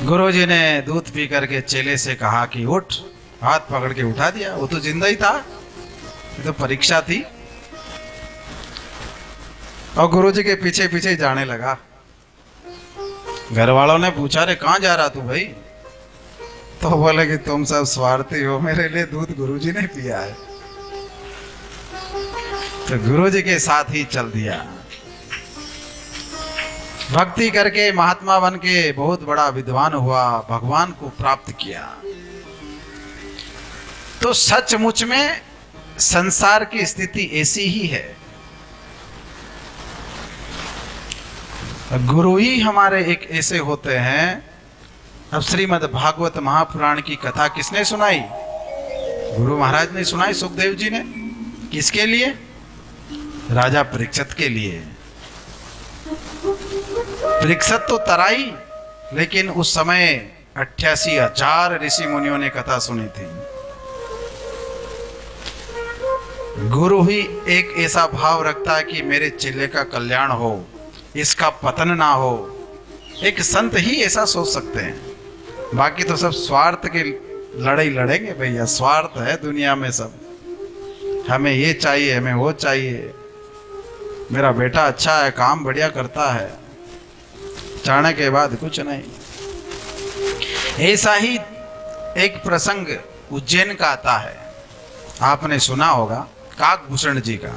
S4: गुरुजी ने दूध पी करके चेले से कहा कि उठ, हाथ पकड़ के उठा दिया। वो तो जिंदा ही था, ये तो परीक्षा थी। और गुरुजी के पीछे पीछे जाने लगा। घर वालों ने पूछा, रे कहाँ जा रहा तू भाई? तो बोले कि तुम सब स्वार्थी हो, मेरे लिए दूध गुरुजी ने पिया है। तो गुरुजी के साथ ही चल दिया। भक्ति करके महात्मा बन के बहुत बड़ा विद्वान हुआ, भगवान को प्राप्त किया। तो सचमुच में संसार की स्थिति ऐसी ही है। गुरु ही हमारे एक ऐसे होते हैं। अब श्रीमद् भागवत महापुराण की कथा किसने सुनाई? गुरु महाराज ने सुनाई, सुखदेव जी ने। किसके लिए? राजा परीक्षित के लिए। परीक्षित तो तराई, लेकिन उस समय 88,000 ऋषि मुनियों ने कथा सुनी थी। गुरु ही एक ऐसा भाव रखता है कि मेरे चेले का कल्याण हो, इसका पतन ना हो। एक संत ही ऐसा सोच सकते हैं, बाकी तो सब स्वार्थ की लड़ाई लड़ेंगे भैया। स्वार्थ है दुनिया में सब, हमें ये चाहिए, हमें वो चाहिए, मेरा बेटा अच्छा है, काम बढ़िया करता है, जाने के बाद कुछ नहीं। ऐसा ही एक प्रसंग उज्जैन का आता है, आपने सुना होगा, काकभूषण जी का।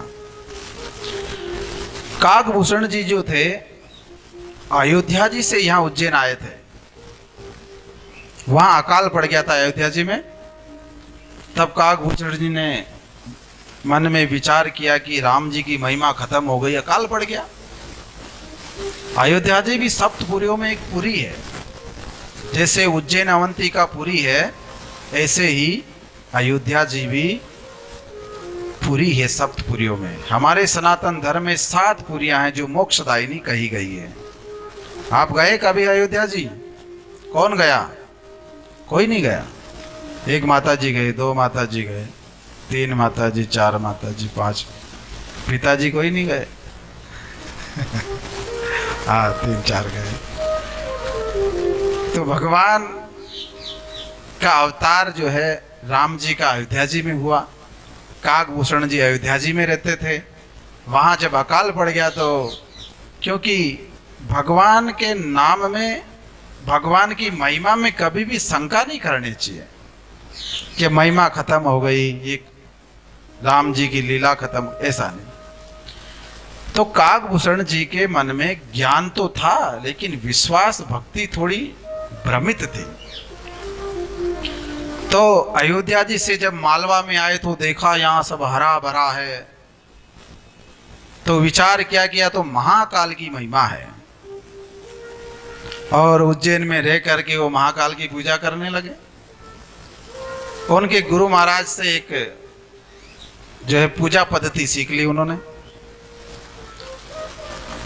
S4: काकभूषण जी जो थे, अयोध्या जी से यहाँ उज्जैन आए थे। वहां अकाल पड़ गया था अयोध्या जी में। तब काकभूषण जी ने मन में विचार किया कि राम जी की महिमा खत्म हो गई, अकाल पड़ गया। अयोध्या जी भी सप्तपुरियों में एक पुरी है। जैसे उज्जैन अवंती का पुरी है, ऐसे ही अयोध्या जी भी पुरी है सप्तपुरियों में। हमारे सनातन धर्म में 7 पुरियां हैं जो मोक्षदायिनी कही गई है। आप गए कभी अयोध्या जी? कौन गया? कोई नहीं गया। एक माता जी गए, दो माता जी गए, तीन माता जी, चार माता जी, पांच पिताजी कोई नहीं गए। हाँ, तीन चार गए। तो भगवान का अवतार जो है राम जी का अयोध्या जी में हुआ। काकभूषण जी अयोध्या जी में रहते थे। वहाँ जब अकाल पड़ गया तो क्योंकि भगवान के नाम में, भगवान की महिमा में कभी भी शंका नहीं करनी चाहिए कि महिमा खत्म हो गई, ये राम जी की लीला खत्म, ऐसा नहीं। तो काकभूषण जी के मन में ज्ञान तो था लेकिन विश्वास भक्ति थोड़ी भ्रमित थी। तो अयोध्या जी से जब मालवा में आए तो देखा यहाँ सब हरा भरा है, तो विचार क्या किया तो महाकाल की महिमा है, और उज्जैन में रह करके वो महाकाल की पूजा करने लगे। उनके गुरु महाराज से एक जो है पूजा पद्धति सीख ली उन्होंने।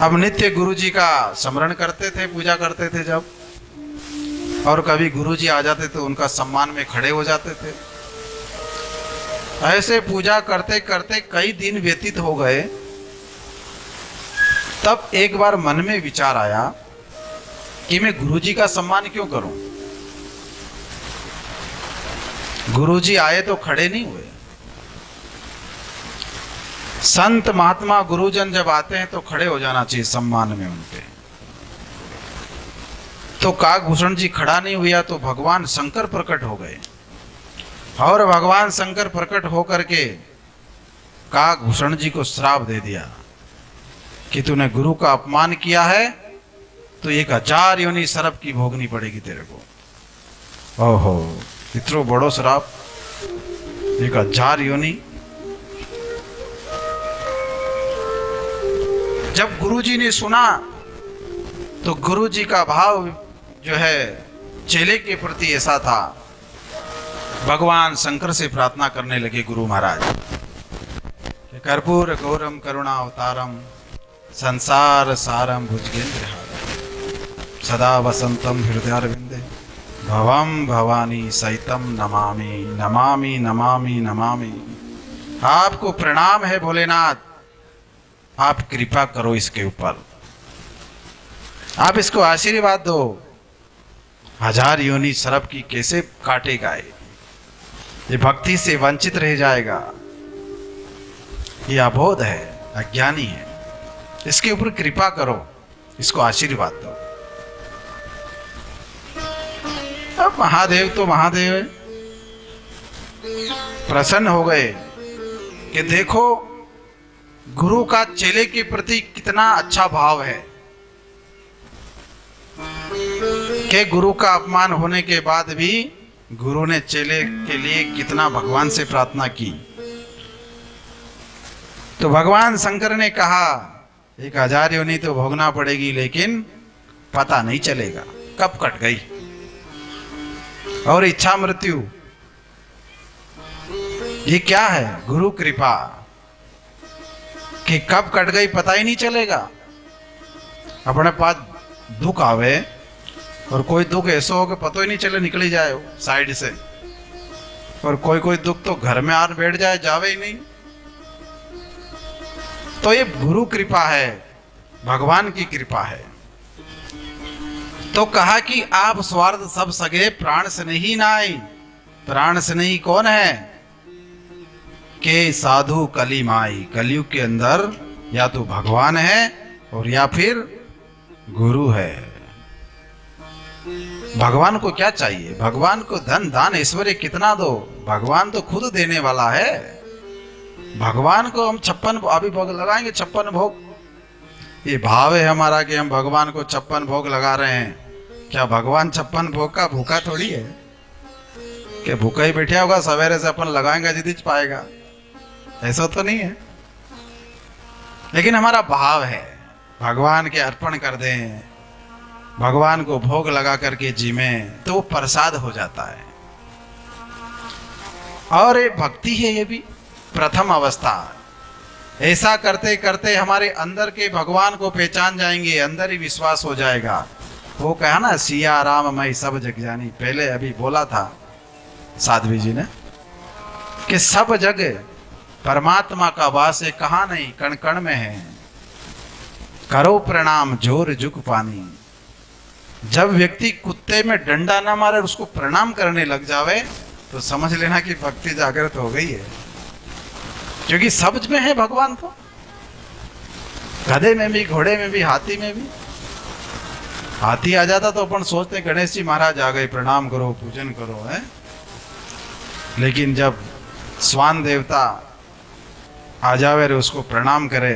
S4: अब नित्य गुरु जी का स्मरण करते थे, पूजा करते थे जब, और कभी गुरु जी आ जाते तो उनका सम्मान में खड़े हो जाते थे। ऐसे पूजा करते करते कई दिन व्यतीत हो गए। तब एक बार मन में विचार आया कि मैं गुरु जी का सम्मान क्यों करूं। गुरु जी आए तो खड़े नहीं हुए। संत महात्मा गुरुजन जब आते हैं तो खड़े हो जाना चाहिए सम्मान में उनके। तो काकभूषण जी खड़ा नहीं हुआ तो भगवान शंकर प्रकट हो गए, और भगवान शंकर प्रकट होकर के काकभूषण जी को श्राप दे दिया कि तूने गुरु का अपमान किया है तो 1000 योनि सरप की भोगनी पड़ेगी तेरे को। ओहो, इतना बड़ो श्राप, 1000 योनि। जब गुरुजी ने सुना तो गुरुजी का भाव जो है चेले के प्रति ऐसा था, भगवान शंकर से प्रार्थना करने लगे गुरु महाराज कि कर्पूर गौरम करुणा अवतारम संसार सारम भुजगेंद्रहारम सदा वसंतम हृदयारविंदे भवम भवानी सहितम नमामि नमामि नमामि नमामि। आपको प्रणाम है भोलेनाथ, आप कृपा करो इसके ऊपर, आप इसको आशीर्वाद दो। 1000 योनि सरप की कैसे काटेगा ये भक्ति से वंचित रह जाएगा, ये अबोध है, अज्ञानी है, इसके ऊपर कृपा करो, इसको आशीर्वाद दो। अब महादेव तो महादेव है, प्रसन्न हो गए कि देखो गुरु का चेले के प्रति कितना अच्छा भाव है, कि गुरु का अपमान होने के बाद भी गुरु ने चेले के लिए कितना भगवान से प्रार्थना की। तो भगवान शंकर ने कहा 1000 योनि तो भोगना पड़ेगी, लेकिन पता नहीं चलेगा कब कट गई। और इच्छा मृत्यु ये क्या है? गुरु कृपा कि कब कट गई पता ही नहीं चलेगा। अपने पास दुख आवे और कोई दुख ऐसा हो कि पता ही नहीं चले, निकली जाए वो साइड से, और कोई कोई दुख तो घर में आर बैठ जाए, जावे ही नहीं। तो ये गुरु कृपा है, भगवान की कृपा है। तो कहा कि आप स्वार्थ सब सगे प्राण से नहीं नाई। प्राण से नहीं कौन है? के साधु कली माई। कलयुग के अंदर या तो भगवान है और या फिर गुरु है। भगवान को क्या चाहिए? भगवान को धन दान ऐश्वर्य कितना दो, भगवान तो खुद देने वाला है। भगवान को हम 56 अभी भोग लगाएंगे, 56 भोग। ये भाव है हमारा कि हम भगवान को 56 भोग लगा रहे हैं। क्या भगवान 56 भोग का भूखा थोड़ी है कि भूखा ही बैठा होगा, सवेरे से अपन लगाएंगे जिदिच पाएगा, ऐसा तो नहीं है। लेकिन हमारा भाव है भगवान के अर्पण कर दें, भगवान को भोग लगा करके जीवें तो वो प्रसाद हो जाता है। और ये भक्ति है, ये भी प्रथम अवस्था। ऐसा करते करते हमारे अंदर के भगवान को पहचान जाएंगे, अंदर ही विश्वास हो जाएगा। वो कहा ना, सिया राम मैं सब जग जानी, पहले अभी बोला था साध्वी जी ने कि सब जग परमात्मा का वास है, कहाँ नहीं कण कण में है। करो प्रणाम जोर जुग पानी। जब व्यक्ति कुत्ते में डंडा ना मारे उसको प्रणाम करने लग जावे तो समझ लेना कि भक्ति जागृत हो गई है, क्योंकि सब में है भगवान। तो गधे में भी, घोड़े में भी, हाथी में भी। हाथी आ जाता तो अपन सोचते गणेश जी महाराज आ गए, प्रणाम करो पूजन करो, है। लेकिन जब स्वान देवता आ जावे और उसको प्रणाम करे,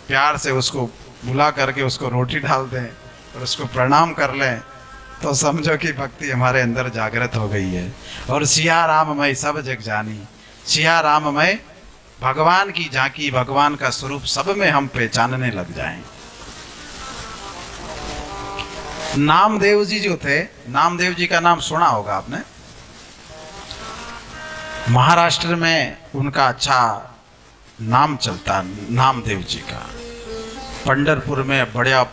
S4: प्यार से उसको बुला करके उसको रोटी डाल दें और उसको प्रणाम कर लें, तो समझो कि भक्ति हमारे अंदर जागृत हो गई है। और सिया राममय सब जग जानी, सिया राममय भगवान की झांकी, भगवान का स्वरूप सब में हम पहचानने लग जाएं। नामदेव जी जो थे, नामदेव जी का नाम सुना होगा आपने। महाराष्ट्र में उनका अच्छा नाम चलता, नामदेव जी का। पंढरपुर में बड़ा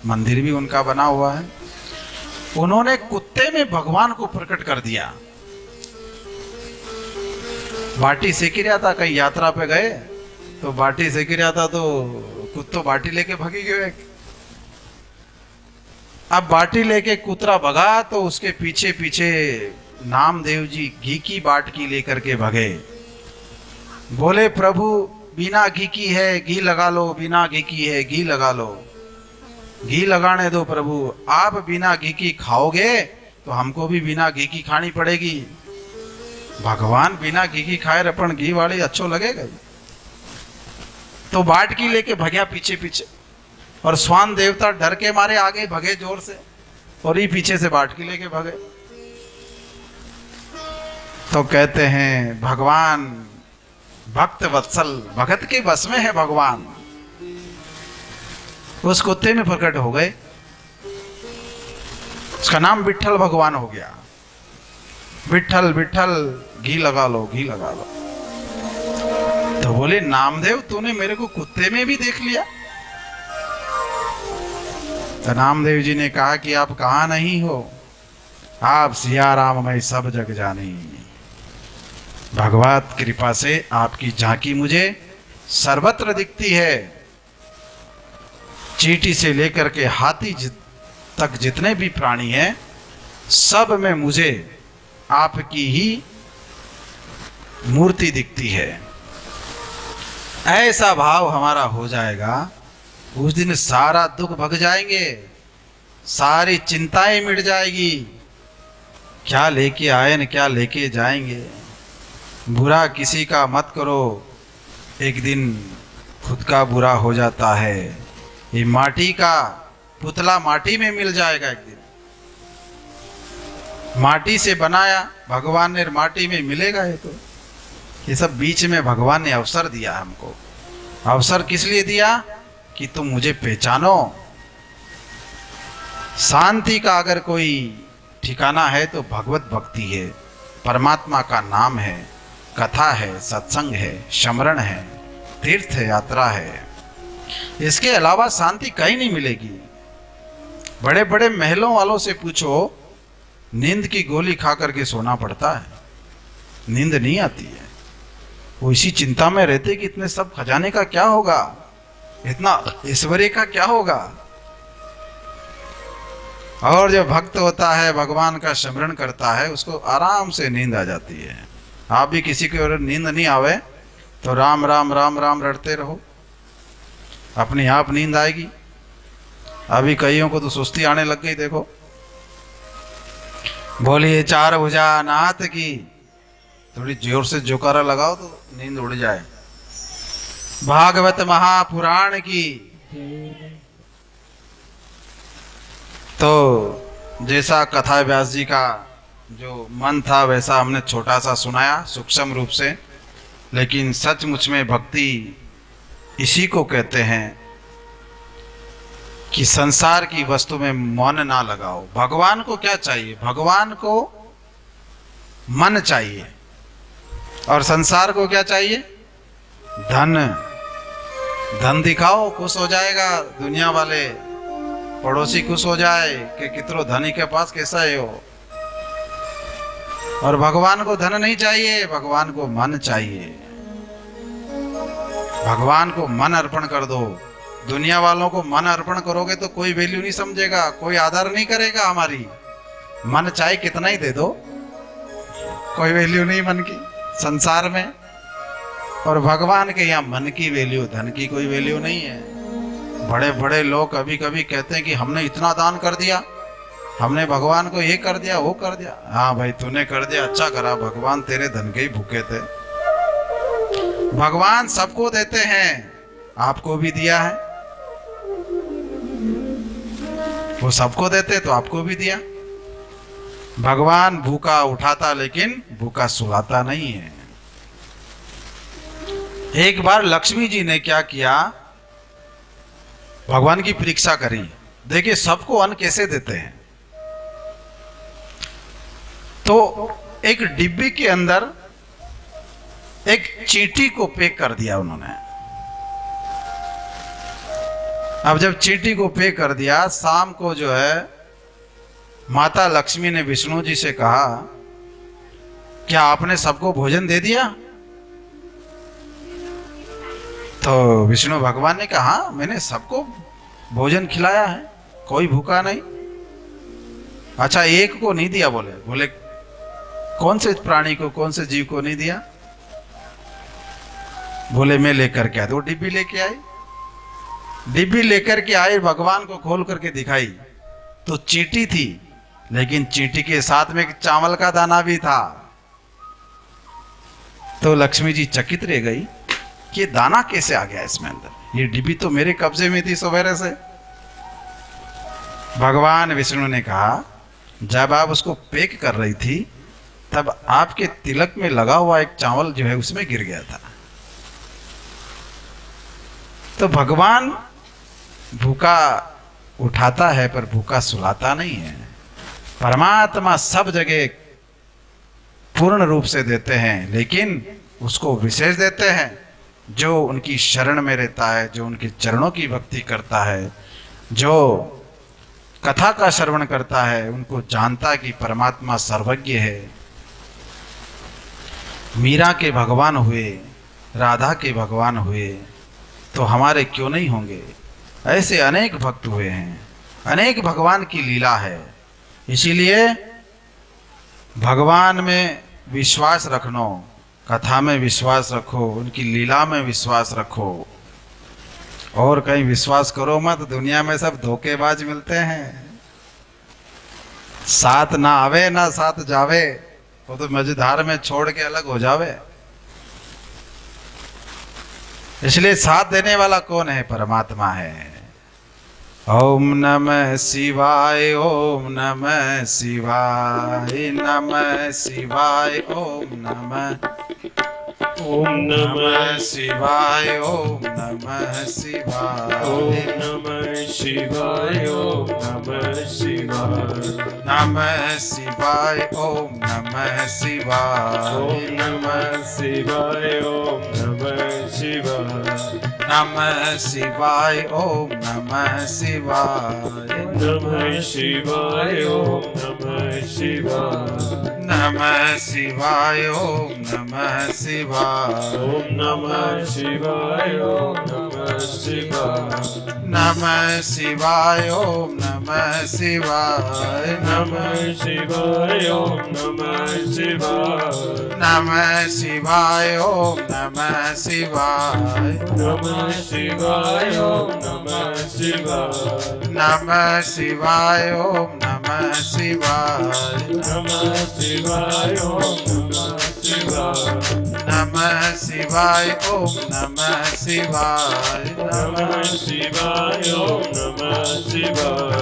S4: मंदिर भी उनका बना हुआ है। उन्होंने कुत्ते में भगवान को प्रकट कर दिया। बाटी सेक रहा था, कहीं यात्रा पे गए तो बाटी सेक रहा था तो कुत्तो बाटी लेके भगी गए। अब बाटी लेके कुतरा भगा तो उसके पीछे पीछे नामदेव जी घी की बाटकी लेकर के भगे। बोले प्रभु बिना घी की है घी लगा लो, बिना घी की है घी लगा लो, घी लगाने दो प्रभु। आप बिना घी की खाओगे तो हमको भी बिना घी की खानी पड़ेगी। भगवान बिना घी की खाए अपन घी वाली अच्छो लगेगा। तो बाटकी लेके भगया पीछे पीछे, और स्वान देवता डर के मारे आगे भगे जोर से, और ये पीछे से बाटकी लेके भगे। तो कहते हैं भगवान भक्त वत्सल, भगत के बस में है भगवान। उस कुत्ते में प्रकट हो गए, उसका नाम विठल भगवान हो गया। विठल विठल घी लगा लो, घी लगा लो। तो बोले नामदेव तूने मेरे को कुत्ते में भी देख लिया। तो नामदेव जी ने कहा कि आप कहाँ नहीं हो, आप सिया राम मैं सब जग जानी। भगवत कृपा से आपकी झांकी मुझे सर्वत्र दिखती है। चींटी से लेकर के हाथी तक जितने भी प्राणी हैं, सब में मुझे आपकी ही मूर्ति दिखती है। ऐसा भाव हमारा हो जाएगा, उस दिन सारा दुख भग जाएंगे, सारी चिंताएं मिट जाएगी। क्या लेके आए न क्या लेके जाएंगे। बुरा किसी का मत करो, एक दिन खुद का बुरा हो जाता है। ये माटी का पुतला माटी में मिल जाएगा एक दिन। माटी से बनाया भगवान ने, माटी में मिलेगा। ये सब बीच में भगवान ने अवसर दिया हमको। अवसर किस लिए दिया कि तुम मुझे पहचानो। शांति का अगर कोई ठिकाना है तो भगवत भक्ति है, परमात्मा का नाम है, कथा है, सत्संग है, स्मरण है, तीर्थ यात्रा है। इसके अलावा शांति कहीं नहीं मिलेगी। बड़े बड़े महलों वालों से पूछो, नींद की गोली खा करके सोना पड़ता है, नींद नहीं आती है। वो इसी चिंता में रहते कि इतने सब खजाने का क्या होगा, इतना ऐश्वर्य का क्या होगा। और जब भक्त होता है, भगवान का स्मरण करता है, उसको आराम से नींद आ जाती है। आप भी किसी को अगर नींद नहीं आवे तो राम राम राम राम रटते रहो, अपने आप नींद आएगी। अभी कईयों को तो सुस्ती आने लग गई। देखो, बोलिए चार भुजा नाथ की, थोड़ी जोर से जोकारा लगाओ तो नींद उड़ जाए। भागवत महापुराण की। तो जैसा कथा व्यास जी का जो मन था वैसा हमने छोटा सा सुनाया सूक्ष्म रूप से, लेकिन सचमुच में भक्ति इसी को कहते हैं कि संसार की वस्तु में मन ना लगाओ। भगवान को क्या चाहिए? भगवान को मन चाहिए, और संसार को क्या चाहिए? धन, धन दिखाओ, खुश हो जाएगा दुनिया वाले, पड़ोसी खुश हो जाए कि कितनो धनी के पास कैसा है हो। और भगवान को धन नहीं चाहिए, भगवान को मन चाहिए। भगवान को मन अर्पण कर दो। दुनिया वालों को मन अर्पण करोगे तो कोई वैल्यू नहीं समझेगा, कोई आदर नहीं करेगा हमारी। मन चाहे कितना ही दे दो, कोई वैल्यू नहीं मन की संसार में। और भगवान के यहाँ मन की वैल्यू, धन की कोई वैल्यू नहीं है। बड़े बड़े लोग कभी कभी कहते हैं कि हमने इतना दान कर दिया, हमने भगवान को ये कर दिया वो कर दिया। हाँ भाई, तूने कर दिया, अच्छा करा, भगवान तेरे धन के ही भूखे थे। भगवान सबको देते हैं, आपको भी दिया है। वो सबको देते तो आपको भी दिया। भगवान भूखा उठाता लेकिन भूखा सुलाता नहीं है। एक बार लक्ष्मी जी ने क्या किया, भगवान की परीक्षा करी। देखिए सबको अन्न कैसे देते हैं। तो एक डिब्बी के अंदर एक चींटी को पैक कर दिया उन्होंने। अब जब चींटी को पैक कर दिया, शाम को जो है माता लक्ष्मी ने विष्णु जी से कहा, क्या आपने सबको भोजन दे दिया? तो विष्णु भगवान ने कहा, हाँ मैंने सबको भोजन खिलाया है, कोई भूखा नहीं। अच्छा एक को नहीं दिया? बोले कौन से प्राणी को, कौन से जीव को नहीं दिया? बोले मैं लेकर के आया। तो वो डिब्बी लेके आए। डिब्बी लेकर के आए, भगवान को खोल करके दिखाई तो चींटी थी, लेकिन चींटी के साथ में एक चावल का दाना भी था। तो लक्ष्मी जी चकित रह गई कि दाना कैसे आ गया इसमें अंदर, ये डिब्बी तो मेरे कब्जे में थी सवेरे से। भगवान विष्णु ने कहा, जब आप उसको पैक कर रही थी तब आपके तिलक में लगा हुआ एक चावल जो है उसमें गिर गया था। तो भगवान भूखा उठाता है पर भूखा सुलाता नहीं है। परमात्मा सब जगह पूर्ण रूप से देते हैं, लेकिन उसको विशेष देते हैं जो उनकी शरण में रहता है, जो उनके चरणों की भक्ति करता है, जो कथा का श्रवण करता है, उनको जानता है कि परमात्मा सर्वज्ञ है। मीरा के भगवान हुए, राधा के भगवान हुए, तो हमारे क्यों नहीं होंगे? ऐसे अनेक भक्त हुए हैं, अनेक भगवान की लीला है। इसीलिए भगवान में विश्वास रखनो, कथा में विश्वास रखो, उनकी लीला में विश्वास रखो। और कहीं विश्वास करो मत, दुनिया में सब धोखेबाज मिलते हैं। साथ ना आवे ना साथ जावे, वो तो मझधार में छोड़ के अलग हो जावे। इसलिए साथ देने वाला कौन है? परमात्मा है। ओम नमः शिवाय, ओम नमः शिवाय, नमः शिवाय, ओम नमः शिवाय, ओम नमः शिवाय,
S2: ओम नमः शिवाय, ओम नमः शिवाय,
S4: नमः शिवाय, ओम नमः शिवाय,
S2: ओम नमः शिवाय, ओम नमः शिवाय,
S4: नमः शिवाय, ओम नमः शिवाय,
S2: नमः शिवाय, ओम नमः शिवाय,
S4: नमः शिवाय, ओम नमः शिवाय,
S2: ओम नमः शिवाय, ओम नमः शिवाय,
S4: नमः शिवाय, ओम नमः शिवाय,
S2: नमः शिवाय, ओम नमः शिवाय,
S4: नमः शिवाय, ओम नमः शिवाय,
S2: नमः शिवाय, ओम नमः शिवाय,
S4: नमः शिवाय, ओम नमः शिवाय,
S2: नमः शिवाय, ओम नमः शिवाय,
S4: नमः शिवाय, ओम नमः शिवाय,
S2: नमः शिवाय, ओम नमः शिवाय,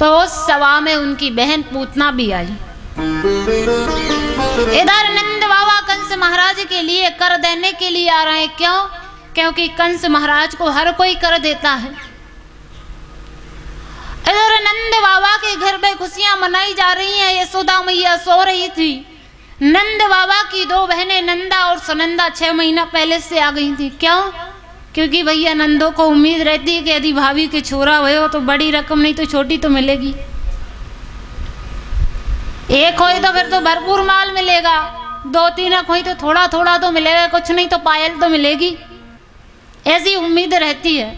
S1: तो उस सभा में उनकी बहन पूतना भी आई। इधर नंद बाबा कंस महाराज के लिए कर देने के लिए आ रहे हैं। क्यों? क्योंकि कंस महाराज को हर कोई कर देता है। इधर नंद बाबा के घर में खुशियां मनाई जा रही हैं। यशोदा मैया सो रही थी। नंद बाबा की दो बहनें नंदा और सुनंदा 6 महीना पहले से आ गई थी। क्यों? क्योंकि भैया नंदों को उम्मीद रहती है कि यदि भाभी के छोरा हुए हो तो बड़ी रकम नहीं तो छोटी तो मिलेगी। एक होई तो फिर तो भरपूर माल मिलेगा, 2-3 होई तो थोड़ा थोड़ा तो मिलेगा, कुछ नहीं तो पायल तो मिलेगी, ऐसी उम्मीद रहती है।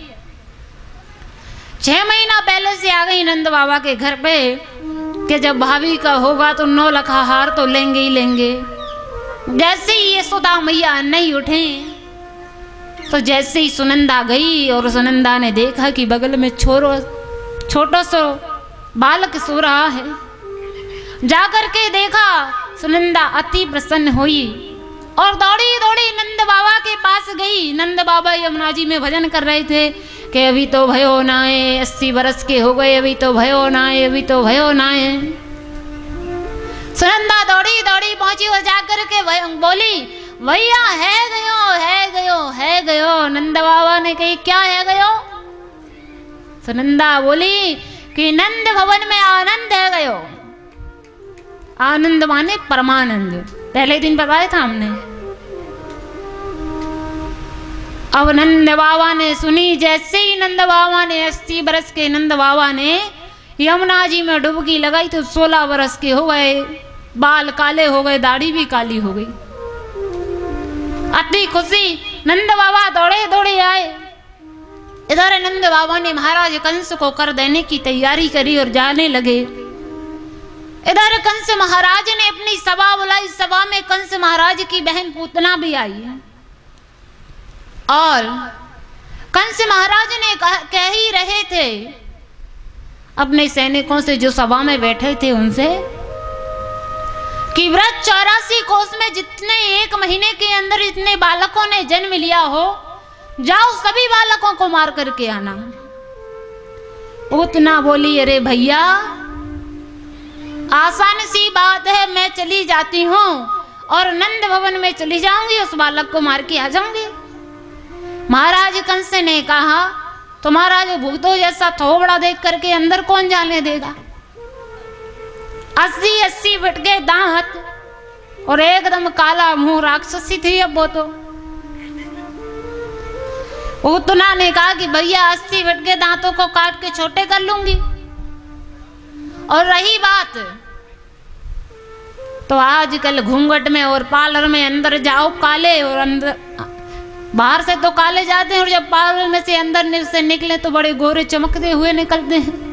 S1: 6 महीना पहले से आ गई नंद बाबा के घर पे कि जब भाभी का होगा तो 9 लखा हार तो लेंगे ही लेंगे। जैसे ही यशोदा मैया नहीं उठे तो जैसे ही सुनंदा गई और सुनंदा ने देखा कि बगल में छोटा सा बालक सो रहा है। जाकर के देखा, सुनंदा अति प्रसन्न हुई और दौड़ी दौड़ी नंद बाबा के पास गई। नंद बाबा यमुना जी में भजन कर रहे थे कि अभी तो भयो नाए 80 बरस के हो गए, अभी तो भयो नाए, अभी तो भयो नाए। सुनंदा दौड़ी दौड़ी पहुंची और जाकर के बोली, भैया है गयो, है गयो, है गयो। नंद बाबा ने कही, क्या है गयो? सुनंदा बोली कि नंद भवन में आनंद है गयो। आनंद माने परमानंद, पहले दिन बताया था हमने। अब नंद बाबा ने सुनी। जैसे ही नंद बाबा ने 80 बरस के नंद बाबा ने यमुना जी में डुबकी लगाई तो 16 बरस के हो गए, बाल काले हो गए, दाढ़ी भी काली हो गई। अति खुशी, नंद बाबा दौड़े दौड़े आए। इधर नंद बाबा ने महाराज कंस को कर देने की तैयारी करी और जाने लगे। इधर कंस महाराज ने अपनी सभा बुलाई। सभा में कंस महाराज की बहन पूतना भी आई है और कंस महाराज ने कह ही रहे थे अपने सैनिकों से जो सभा में बैठे थे उनसे कि व्रत 84 कोस में जितने 1 महीने के अंदर जितने बालकों ने जन्म लिया हो, जाओ सभी बालकों को मार करके आना। पूतना बोली, अरे भैया आसान सी बात है, मैं चली जाती हूँ और नंद भवन में चली जाऊंगी, उस बालक को मार के आ जाऊंगी। महाराज कंस ने कहा, तुम्हारा जो भूतों जैसा थोबड़ा देख करके अंदर कौन जाने देगा? 80 फटके दांत और एकदम काला मुंह, राक्षसी थी अब वो तो। पूतना ने कहा कि भैया 80 फटके दांतों को काट के छोटे कर लूंगी। और रही बात तो आजकल घूंघट में और पार्लर में अंदर जाओ काले, और अंदर बाहर से तो काले जाते हैं और जब पार्लर में से अंदर से निकले तो बड़े गोरे चमकते हुए निकलते हैं।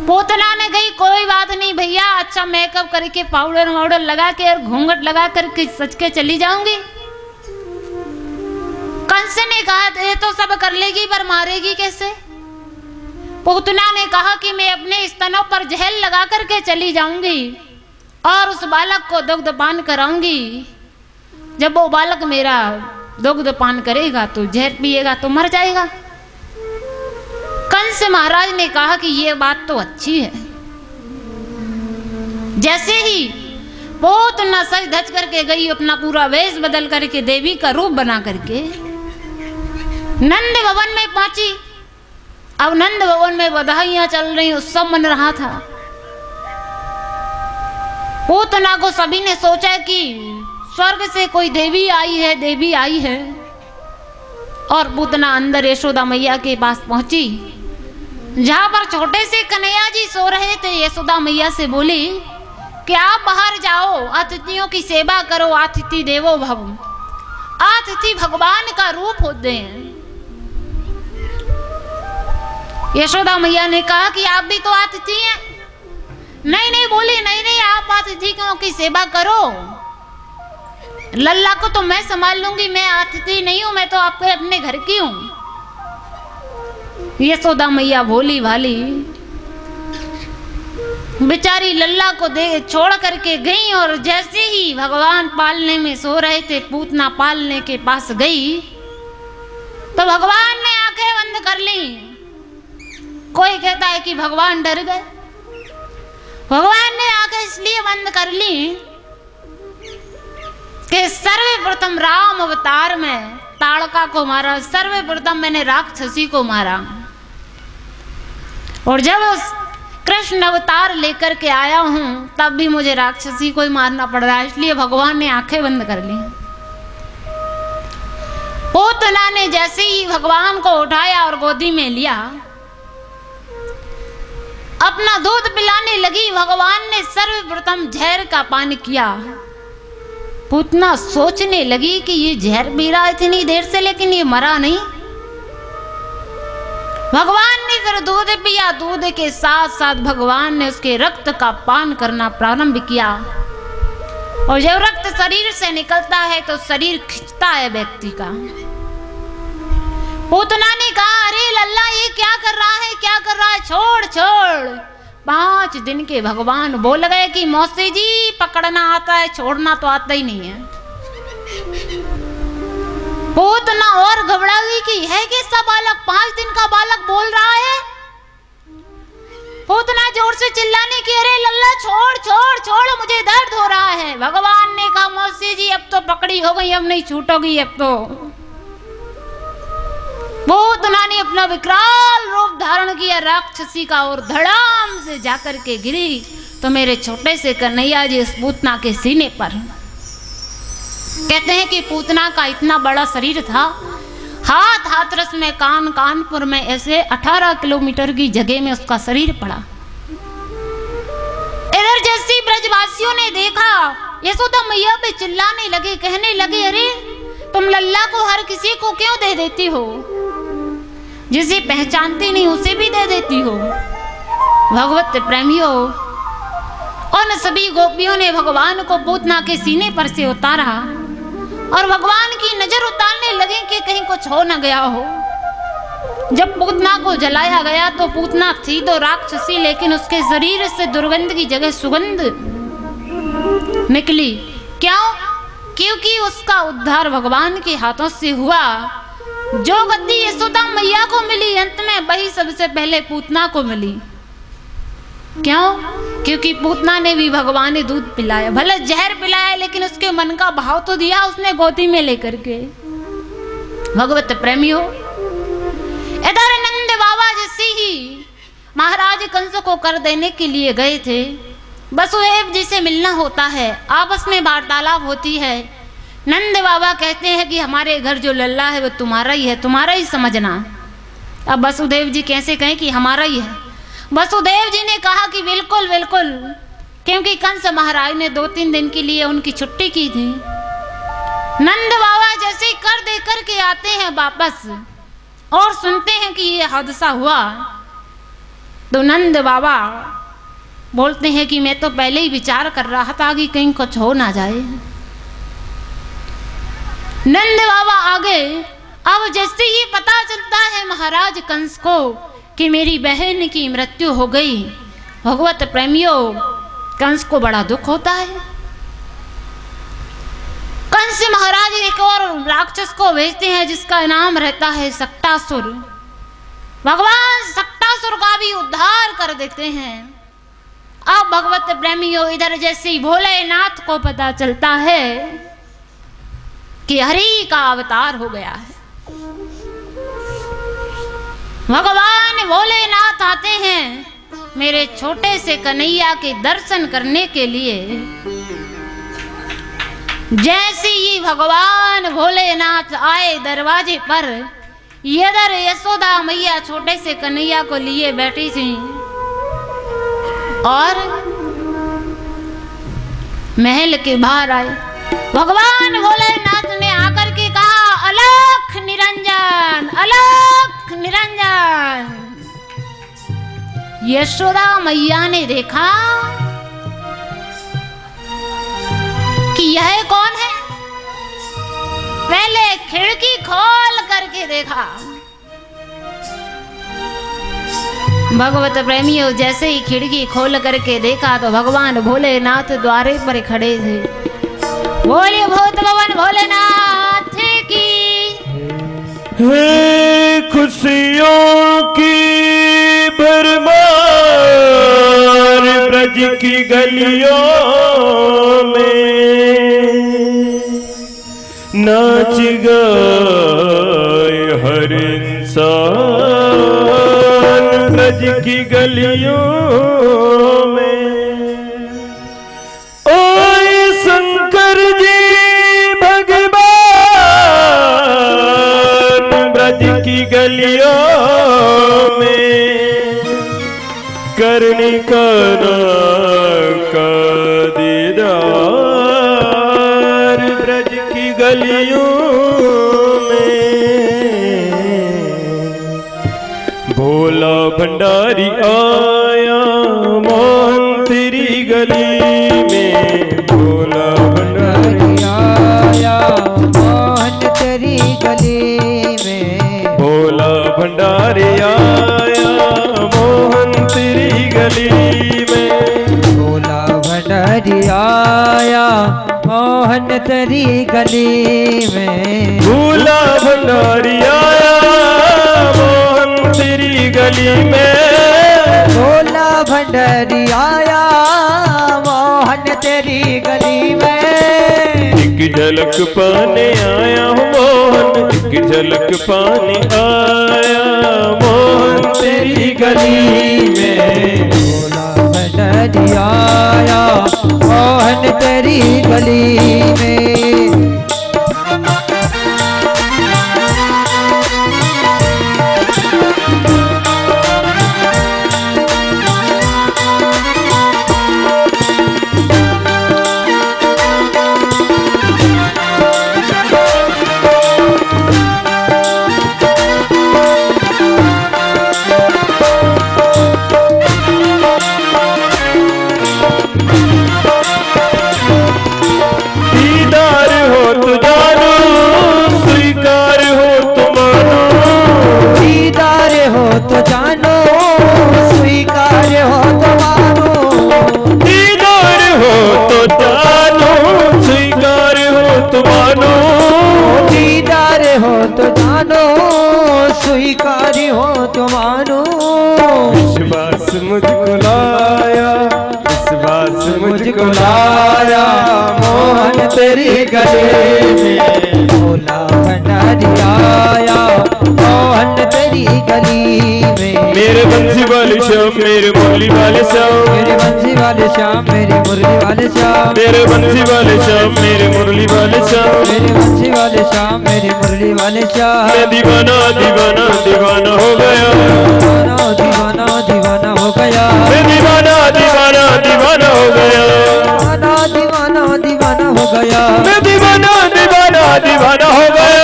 S1: पूतना ने कही, कोई बात नहीं भैया, अच्छा मेकअप करके पाउडर वाउडर लगा के और घूंघट लगा करके सच के चली जाऊंगी। कंस ने कहा, ये तो सब कर लेगी पर मारेगी कैसे? पूतना ने कहा कि मैं अपने स्तनों पर जहर लगा करके चली जाऊंगी और उस बालक को दुग्ध पान कराऊंगी। जब वो बालक मेरा दुग्ध पान करेगा तो जहर पिएगा तो मर जाएगा। कंस महाराज ने कहा कि ये बात तो अच्छी है। जैसे ही पूतना सज धज करके गई, अपना पूरा वेश बदल करके देवी का रूप बना करके नंद भवन में पहुंची। अब नंद भवन में बधाइयां चल रही, उत्सव मन रहा था। पूतना को सभी ने सोचा कि स्वर्ग से कोई देवी आई है, देवी आई है। और पूतना अंदर यशोदा मैया के पास पहुंची, जहां पर छोटे से कन्हैया जी सो रहे थे। यशोदा मैया से बोली कि आप बाहर जाओ, अतिथियों की सेवा करो, अतिथि देवो भव। अतिथि भगवान का रूप होते हैं। यशोदा मैया ने कहा कि आप भी तो अतिथि हैं। नहीं नहीं बोली, नहीं नहीं, आप अतिथियों की सेवा करो, लल्ला को तो मैं संभाल लूंगी, मैं अतिथि नहीं हूं, मैं तो आपके अपने घर की हूं। यशोदा मैया भोली भाली बेचारी लल्ला को दे छोड़ करके गई और जैसे ही भगवान पालने में सो रहे थे, पूतना पालने के पास गई तो भगवान ने आंखें बंद कर ली। कोई कहता है कि भगवान डर गए। भगवान ने आंखें इसलिए बंद कर ली कि सर्वप्रथम राम अवतार में ताड़का को मारा, सर्वप्रथम मैंने राक्षसी को मारा, और जब उस कृष्ण अवतार लेकर के आया हूं तब भी मुझे राक्षसी को ही मारना पड़ रहा है, इसलिए भगवान ने आंखें बंद कर ली। पूतना ने जैसे ही भगवान को उठाया और गोदी में लिया, अपना दूध पिलाने लगी, भगवान ने सर्वप्रथम जहर का पान किया। पूतना सोचने लगी कि ये जहर पी रहा इतनी देर से लेकिन ये मरा नहीं। भगवान ने फिर दूध पिया, दूध के साथ साथ भगवान ने उसके रक्त का पान करना प्रारंभ किया, और जब रक्त शरीर से निकलता है तो शरीर खिंचता है व्यक्ति का। पूतना ने कहा, अरे लल्ला ये क्या कर रहा है, क्या कर रहा है, छोड़ छोड़। 5 दिन के भगवान बोल गए कि मौसी जी पकड़ना आता है, छोड़ना तो आता ही नहीं है। पूतना और घबरा गई कि है कैसा बालक, 5 दिन का बालक बोल रहा है। पूतना जोर से चिल्लाने की, अरे लल्ला छोड़ छोड़ छोड़, मुझे दर्द हो रहा है। भगवान ने कहा, मौसी जी अब तो पकड़ी हो गई, अब नहीं छूटोगी अब तो। पूतना ने अपना विकराल रूप धारण किया राक्षसी का, और धड़ाम से जाकर के गिरी तो मेरे छोटे से कन्हैया जी उस पूतना के सीने पर। कहते हैं कि पूतना का इतना बड़ा शरीर था, हाथ हाथरस में, कान कानपुर में, ऐसे 18 किलोमीटर की जगह में उसका शरीर पड़ा। इधर जैसे ब्रजवासियों ने देखा, यशोदा मैया पे चिल्लाने लगे, कहने लगे, अरे तुम लल्ला को हर किसी को क्यों दे देती हो, जिसे पहचानती नहीं उसे भी दे देती हो। भगवत प्रेमियों, उन सभी गोपियों ने भगवान को पूतना के सीने पर से उतारा और भगवान की नजर उतारने लगे कि कहीं कुछ हो न गया हो। जब पूतना को जलाया गया तो पूतना थी तो राक्षसी, लेकिन उसके शरीर से दुर्गंध की जगह सुगंध निकली। क्यों? क्योंकि उसका उद्धार भगवान के हाथों से हुआ। जो गद्दी यशोदा मैया को मिली अंत में, वही सबसे पहले पूतना को मिली। क्यों? क्योंकि पूतना ने भी भगवान ने दूध पिलाया, भले जहर पिलाया, लेकिन उसके मन का भाव तो दिया उसने गोदी में लेकर के। भगवत प्रेमियों, इधर नंद बाबा जैसे ही महाराज कंस को कर देने के लिए गए थे, वसुदेव जी से मिलना होता है, आपस में वार्तालाप होती है। नंद बाबा कहते हैं कि हमारे घर जो लल्ला है वो तुम्हारा ही है, तुम्हारा ही समझना। अब वसुदेव जी कैसे कहें कि हमारा ही है? वसुदेव जी ने कहा कि बिल्कुल बिल्कुल, क्योंकि कंस महाराज ने 2-3 दिन के लिए उनकी छुट्टी की थी। नंद बाबा जैसे ही कर दे करके आते हैं वापस और सुनते हैं कि ये हादसा हुआ, तो नंद बाबा बोलते हैं कि मैं तो पहले ही विचार कर रहा था कि कहीं कुछ हो ना जाए। नंद बाबा आगे, अब जैसे ही पता चलता है महाराज कंस को कि मेरी बहन की मृत्यु हो गई, भगवत प्रेमियों, कंस को बड़ा दुख होता है। कंस महाराज एक और राक्षस को भेजते हैं जिसका नाम रहता है सक्टासुर। भगवान सक्टासुर का भी उद्धार कर देते हैं। अब भगवत प्रेमियों, इधर जैसे ही भोलेनाथ को पता चलता है कि हरि का अवतार हो गया है, भगवान भोलेनाथ आते हैं मेरे छोटे से कन्हैया के दर्शन करने के लिए। जैसे ही भगवान भोलेनाथ आए दरवाजे पर, इधर यशोदा मैया छोटे से कन्हैया को लिए बैठी थी और महल के बाहर आए। भगवान भोलेनाथ ने आकर के कहा, अलख निरंजन, अलख निरंजन। यशोदा मैया ने देखा कि यह कौन है। पहले खिड़की खोल करके देखा। भगवत प्रेमियों, जैसे ही खिड़की खोल करके देखा तो भगवान भोलेनाथ द्वारे पर खड़े थे। बोलिए भूत भवन भोलेनाथ की।
S2: हे खुशियों की की गलियों में नाच गाए हर इंसान ब्रज की गलियों में। ओए शंकर जी भगवान ब्रज की गलियों में करनी काना का दीदार ब्रज की गलियों में। भोला भंडारी आया मोहन तेरी गली में। भोला भंडारी
S3: आया मोहन तेरी गली में।
S2: भोला भंडारी आया मोहन तेरी गली में।
S3: भोला भंडारी आया मोहन तेरी गली में।
S2: भोला भंडारी आया मोहन तेरी गली में।
S3: भोला भंडारी आया मोहन तेरी गली में।
S2: एक झलक पाने आया हूँ मोहन, एक झलक पाने आया मोहन तेरी गली में।
S3: भोला भंडारी आया मोहन तेरी गली में।
S2: दीदार हो तो जानो, स्वीकार हो तो मानो।
S3: दीदार हो तो जानो, स्वीकार हो तो मानो।
S2: दीदार हो तो जानो, स्वीकार हो तो मानो।
S3: दीदार हो तो जानो, स्वीकार हो तो मानो।
S2: विश्वास मुझको लाया, विश्वास मुझको
S3: लाया मोहन तेरी गली में। भोला भंडारी आया मोहन तेरी गली में।
S2: मेरे बंसी वाले श्याम, मेरे मुरली वाले श्याम।
S3: मेरे बंसी वाले श्याम, मेरे मुरली वाले श्याम।
S2: मेरे बंसी वाले श्याम, मेरे मुरली वाले श्याम।
S3: मेरे बंसी वाले श्याम, मेरे मुरली वाले श्याम।
S2: मैं दीवाना दीवाना दीवाना हो गया।
S3: दीवाना दीवाना दीवाना हो गया।
S2: मैं दीवाना दीवाना दीवाना हो गया।
S3: दीवाना दीवाना दीवाना हो गया।
S2: मैं दीवाना दीवाना दीवाना हो गया।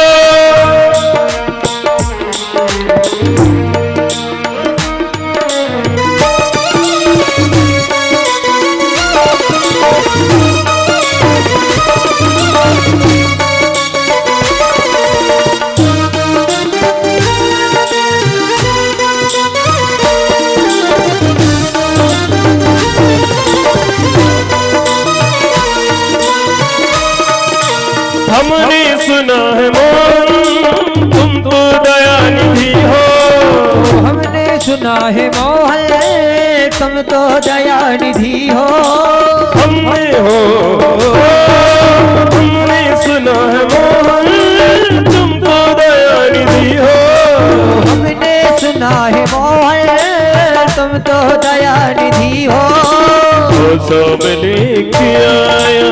S2: हमने सुना है मोहन तुम तो दयानिधि हो।
S3: हमने सुना है मोहन तुम तो दयानिधि हो।
S2: हमने सुना है मोहन तुम तो दयानिधि हो।
S3: हमने सुना है मोहन तुम तो दयानिधि हो।
S2: सब लेके आया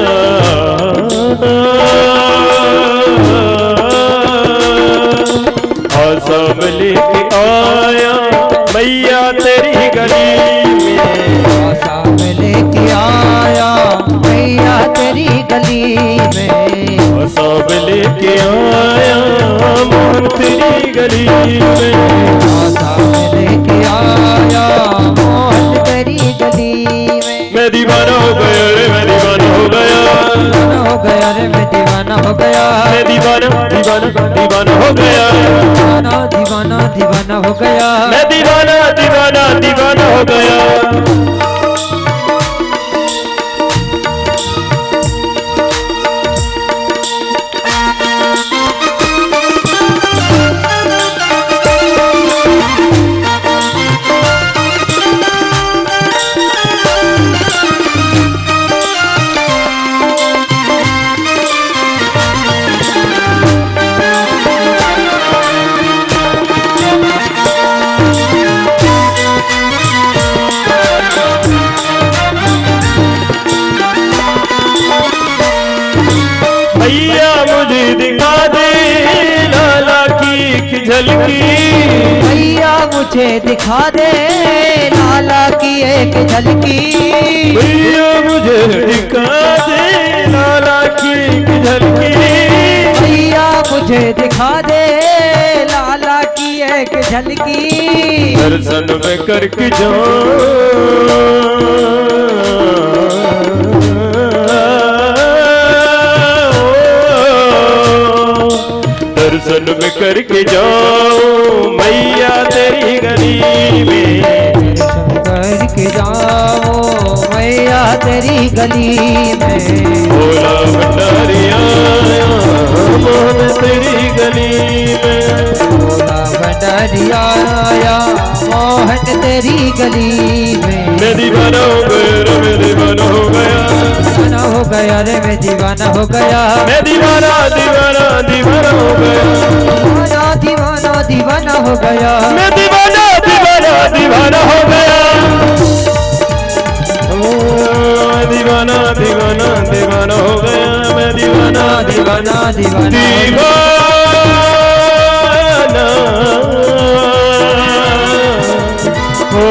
S2: सब लेके आया मैया तेरी गली में।
S3: सब लेके आया मैया तेरी गली में।
S2: सब लेके आया मोहन तेरी गली में।
S3: सब लेके आया मोहन तेरी गली में।
S2: मैं दीवाना हो गया रे, मैं दीवाना हो गया।
S3: दीवाना हो गया रे, मैं दीवाना हो गया।
S2: मैं दीवाना दीवाना दीवाना हो गया।
S3: दीवाना दीवाना दीवाना हो गया।
S2: मैं दीवाना दीवाना दीवाना हो गया। मुझे दिखा दे लाला की एक झलकी।
S3: मैया मुझे दिखा दे लाला की एक झलकी।
S2: मैया मुझे दिखा दे लाला की एक झलकी।
S3: मैया मुझे दिखा दे लाला की एक झलकी।
S2: दर्शन में करके जाऊं दर्शन में करके जाऊं मैया तेरी गली में।
S3: दर्शन करके जाओ मैया तेरी गली में।
S2: भोला भंडारी आया मोहन तेरी गली में।
S3: भोला भंडारी आया मोहन तेरी गली में।
S2: मैं दीवाना हो गया रे मैं दीवाना हो गया।
S3: दीवाना हो गया रे मैं दीवाना हो गया।
S2: मैं दीवाना दीवाना दीवाना हो गया।
S3: दीवाना दीवाना दीवाना हो गया।
S2: मैं दीवाना दीवाना दीवाना हो गया। ओ, दीवाना दीवाना दीवाना हो गया। मैं दीवाना
S3: दीवाना
S2: दीवाना
S3: दीवाना
S2: दीवाना हो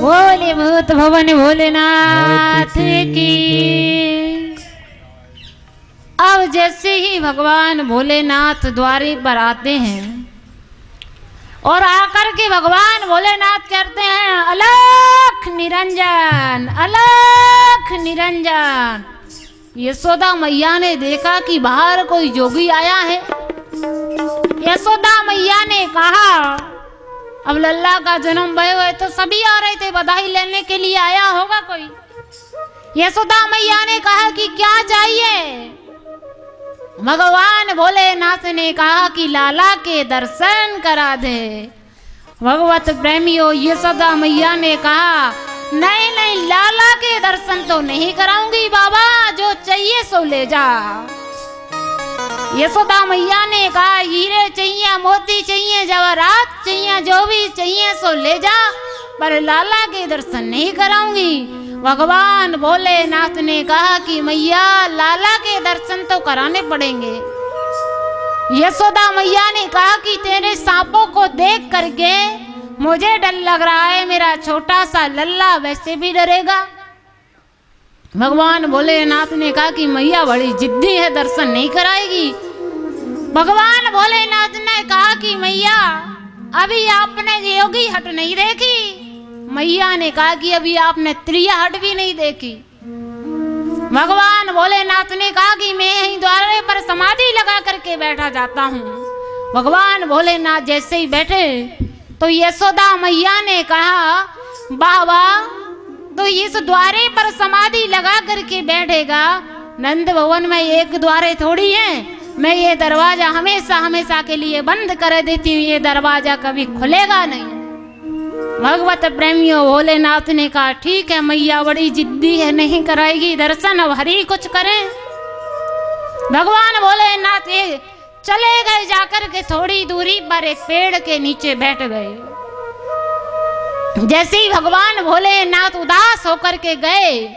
S1: बोले भूत भवन भोलेनाथ की। अब जैसे ही भगवान भोलेनाथ द्वारे पर आते हैं और आकर के भगवान भोलेनाथ कहते हैं अलख निरंजन अलख निरंजन। यशोदा मैया ने देखा कि बाहर कोई जोगी आया है। यशोदा मैया ने कहा अब लल्ला का जन्म भय हुए तो सभी आ रहे थे, बधाई लेने के लिए आया होगा कोई। यशोदा मैया ने कहा कि क्या चाहिए। भगवान भोलेनाथ ने कहा कि लाला के दर्शन करा दे। भगवत प्रेमियों यशोदा मैया ने कहा नहीं नहीं लाला के दर्शन तो नहीं कराऊंगी बाबा, जो चाहिए सो ले जा। यशोदा मैया ने कहा हीरे चाहिए मोती चाहिए जवाहरात चाहिए जो भी चाहिए सो ले जा, पर लाला के दर्शन नहीं कराऊंगी। भगवान भोलेनाथ ने कहा कि मैया लाला के दर्शन तो कराने पड़ेंगे। यशोदा मैया ने कहा कि तेरे सांपों को देख करके मुझे डर लग रहा है, मेरा छोटा सा लल्ला वैसे भी डरेगा। भगवान भोलेनाथ ने कहा कि मैया बड़ी जिद्दी है, दर्शन नहीं कराएगी। भगवान भोलेनाथ ने कहा कि मैया अभी आपने योगी हट नहीं देखी। मैया ने कहा कि अभी आपने त्रिया हट भी नहीं देखी। भगवान भोलेनाथ ने कहा कि मैं यहीं द्वारे पर समाधि लगा करके बैठा जाता हूँ। भगवान भोलेनाथ जैसे ही बैठे तो यशोदा मैया ने कहा बाबा तो इस द्वारे पर समाधि लगा करके बैठेगा, नंद भवन में एक द्वारे थोड़ी है, मैं ये दरवाजा हमेशा हमेशा के लिए बंद कर देती हूँ, ये दरवाजा कभी खुलेगा नहीं। भगवत प्रेमियों भोलेनाथ ने कहा ठीक है मैया बड़ी जिद्दी है, नहीं कराएगी दर्शन, अब हरी कुछ करें। भगवान भोलेनाथ चले गए, जाकर के थोड़ी दूरी पर एक पेड़ के नीचे बैठ गए। जैसे ही भगवान भोलेनाथ उदास होकर के गए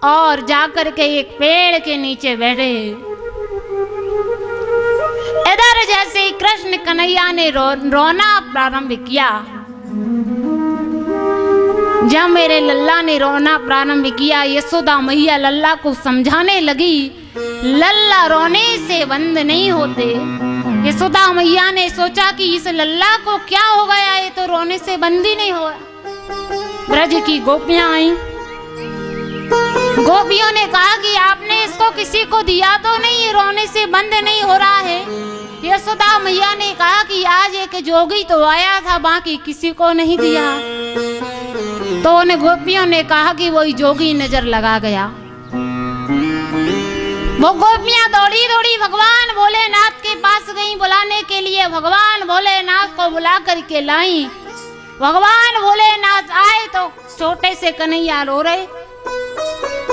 S1: और जाकर के एक पेड़ के नीचे बैठे। इधर जैसे ही कृष्ण कन्हैया ने रोना प्रारंभ किया। जब मेरे लल्ला ने रोना प्रारंभ किया, यशोदा मैया लल्ला को समझाने लगी लल्ला रोने से बंद नहीं होते। यशोदा मैया ने सोचा कि इस लल्ला को क्या हो गया, ये तो रोने से बंद ही नहीं हुआ। ब्रज की गोपियां आई। गोपियों ने कहा कि आपने इसको किसी को दिया तो नहीं, ये रोने से बंद नहीं हो रहा है। यशोदा मैया ने कहा कि आज एक जोगी तो आया था, बाकी किसी को नहीं दिया। तो उन गोपियों ने कहा कि वही जोगी नजर लगा गया। वो गोपियां दौड़ी दौड़ी भगवान भोलेनाथ के पास गईं बुलाने के लिए। भगवान भोलेनाथ को बुला करके लाई। भगवान भोलेनाथ आए तो छोटे से कन्हैया रो रहे।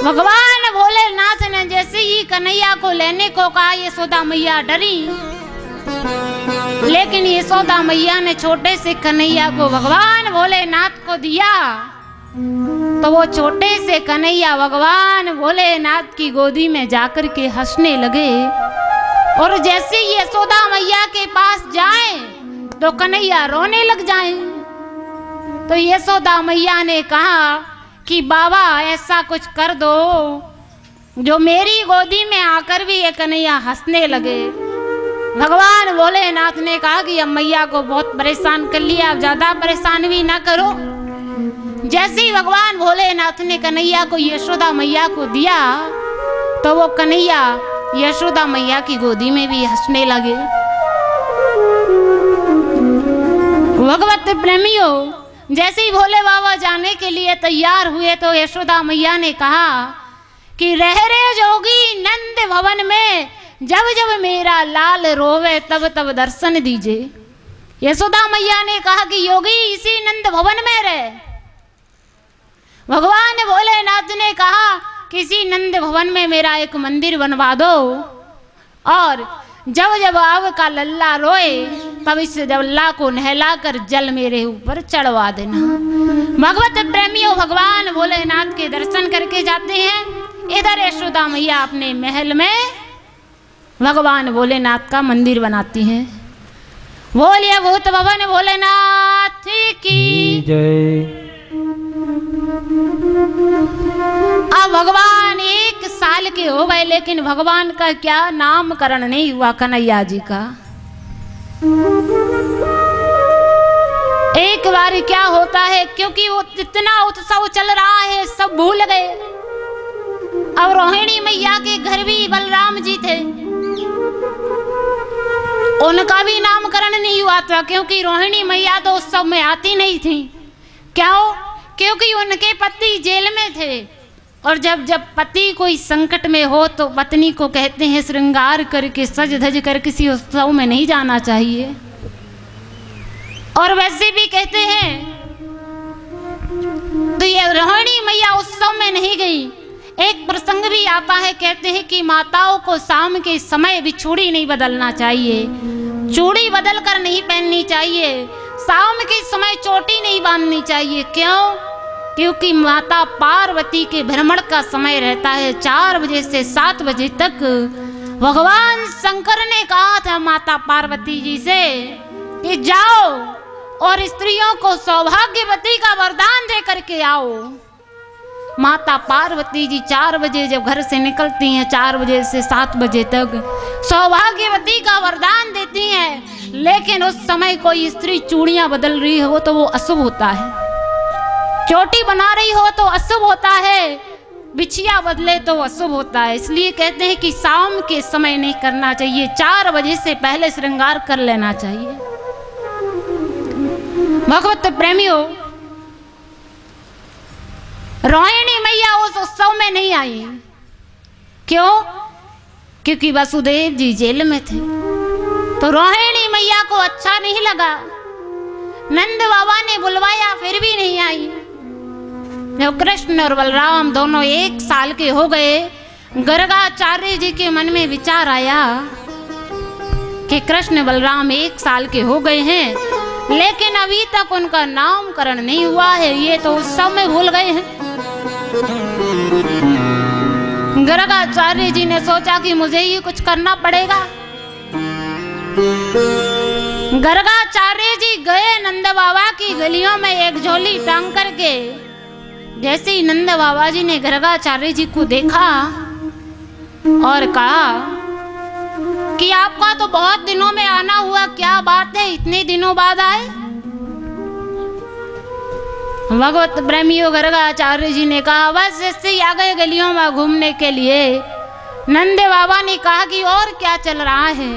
S1: भगवान भोलेनाथ ने जैसे ही कन्हैया को लेने को कहा, यशोदा मैया डरी। लेकिन यशोदा मैया ने छोटे से कन्हैया को भगवान भोलेनाथ को दिया, तो वो छोटे से कन्हैया भगवान भोलेनाथ की गोदी में जाकर के हंसने लगे। और जैसे ही यशोदा मैया के पास जाए तो कन्हैया रोने लग जाए। तो यशोदा मैया ने कहा कि बाबा ऐसा कुछ कर दो जो मेरी गोदी में आकर भी ये कन्हैया हंसने लगे। भगवान भोलेनाथ ने कहा कि अब मैया को बहुत परेशान कर लिया, अब ज्यादा परेशान भी ना करो। जैसे ही भगवान भोलेनाथ ने कन्हैया को यशोदा मैया को दिया तो वो कन्हैया यशोदा मैया की गोदी में भी हंसने लगे। भगवत प्रेमियों, जैसे ही भोले बाबा जाने के लिए तैयार हुए तो यशोदा मैया ने कहा कि रह रे जोगी नंद भवन में, जब जब मेरा लाल रोवे तब तब दर्शन दीजिए। यशोदा मैया ने कहा कि योगी इसी नंद भवन में रहे। भगवान भोलेनाथ ने कहा किसी नंद भवन में मेरा एक मंदिर बनवा दो, और जब जब आपका लल्ला रोए तब इस लल्ला को नहलाकर जल मेरे ऊपर चढ़वा देना। भगवत प्रेमियों, भगवान भोलेनाथ के दर्शन करके जाते हैं। इधर यशोदा मैया अपने महल में भगवान भोलेनाथ का मंदिर बनाती हैं। बोलिए भूत भवन भोलेनाथ की
S3: जय।
S1: अब भगवान 1 साल के हो गए, लेकिन भगवान का क्या नामकरण नहीं हुआ कन्हैया जी का। एक बार क्या होता है, क्योंकि वो इतना उत्सव चल रहा है सब भूल गए। अब रोहिणी मैया के घर भी बलराम जी थे, उनका भी नामकरण नहीं हुआ था, क्योंकि रोहिणी मैया तो उत्सव में आती नहीं थी। क्यों? क्योंकि उनके पति जेल में थे, और जब जब पति कोई संकट में हो तो पत्नी को कहते हैं श्रृंगार करके सज धज कर किसी उत्सव में नहीं जाना चाहिए। और वैसे भी कहते हैं, तो ये रोहिणी मैया उत्सव में नहीं गई। एक प्रसंग भी आता है, कहते हैं कि माताओं को शाम के समय भी चूड़ी नहीं बदलना चाहिए, चूड़ी बदल कर नहीं पहननी चाहिए, शाम के समय चोटी नहीं बांधनी चाहिए। क्यों? क्योंकि माता पार्वती के भ्रमण का समय रहता है 4 बजे से 7 बजे तक। भगवान शंकर ने कहा था माता पार्वती जी से कि जाओ और स्त्रियों को सौभाग्यवती का वरदान दे करके आओ। माता पार्वती जी 4 बजे जब घर से निकलती हैं, 4 बजे से 7 बजे तक सौभाग्यवती का वरदान देती हैं, लेकिन उस समय कोई स्त्री चूड़ियां बदल रही हो तो वो अशुभ होता है, चोटी बना रही हो तो अशुभ होता है, बिछिया बदले तो अशुभ होता है। इसलिए कहते हैं कि शाम के समय नहीं करना चाहिए, 4 बजे से पहले श्रृंगार कर लेना चाहिए। भगवत प्रेमियों, रोहिणी मैया उस उत्सव में नहीं आई। क्यों? क्योंकि वसुदेव जी जेल में थे, तो रोहिणी मैया को अच्छा नहीं लगा। नंद बाबा ने बुलवाया फिर भी नहीं आई। जब कृष्ण और बलराम दोनों 1 साल के हो गए, गर्गाचार्य जी के मन में विचार आया कि कृष्ण बलराम 1 साल के हो गए हैं, लेकिन अभी तक उनका नामकरण नहीं हुआ है, ये तो उत्सव में भूल गए हैं। गर्गाचार्य जी ने सोचा कि मुझे ही कुछ करना पड़ेगा। गर्गाचार्य जी गए नंद बाबा की गलियों में एक झोली टांग करके। जैसे ही नंद बाबा जी ने गर्गाचार्य जी को देखा और कहा कि आपका तो बहुत दिनों में आना हुआ, क्या बात है इतने दिनों बाद आए? भगवत प्रेमियों, गर्गाचार्य जी ने कहा बस ऐसे ही आ गए गलियों में घूमने के लिए। नंद बाबा ने कहा कि और क्या चल रहा है?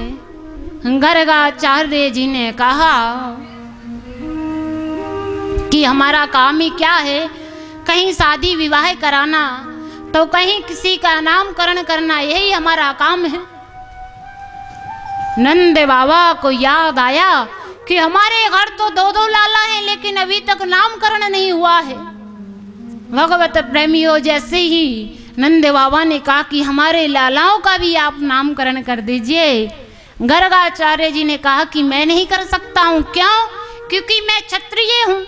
S1: गर्गाचार्य जी ने कहा कि हमारा काम ही क्या है, कहीं शादी विवाह कराना तो कहीं किसी का नामकरण करना, यही हमारा काम है। नंद बाबा को याद आया कि हमारे घर तो 2-2 लाला हैं, लेकिन अभी तक नामकरण नहीं हुआ है। भगवत प्रेमियों, जैसे ही नंद बाबा ने कहा कि हमारे लालाओं का भी आप नामकरण कर दीजिए, गर्गाचार्य जी ने कहा कि मैं नहीं कर सकता हूं। क्यों? क्योंकि मैं क्षत्रिय हूं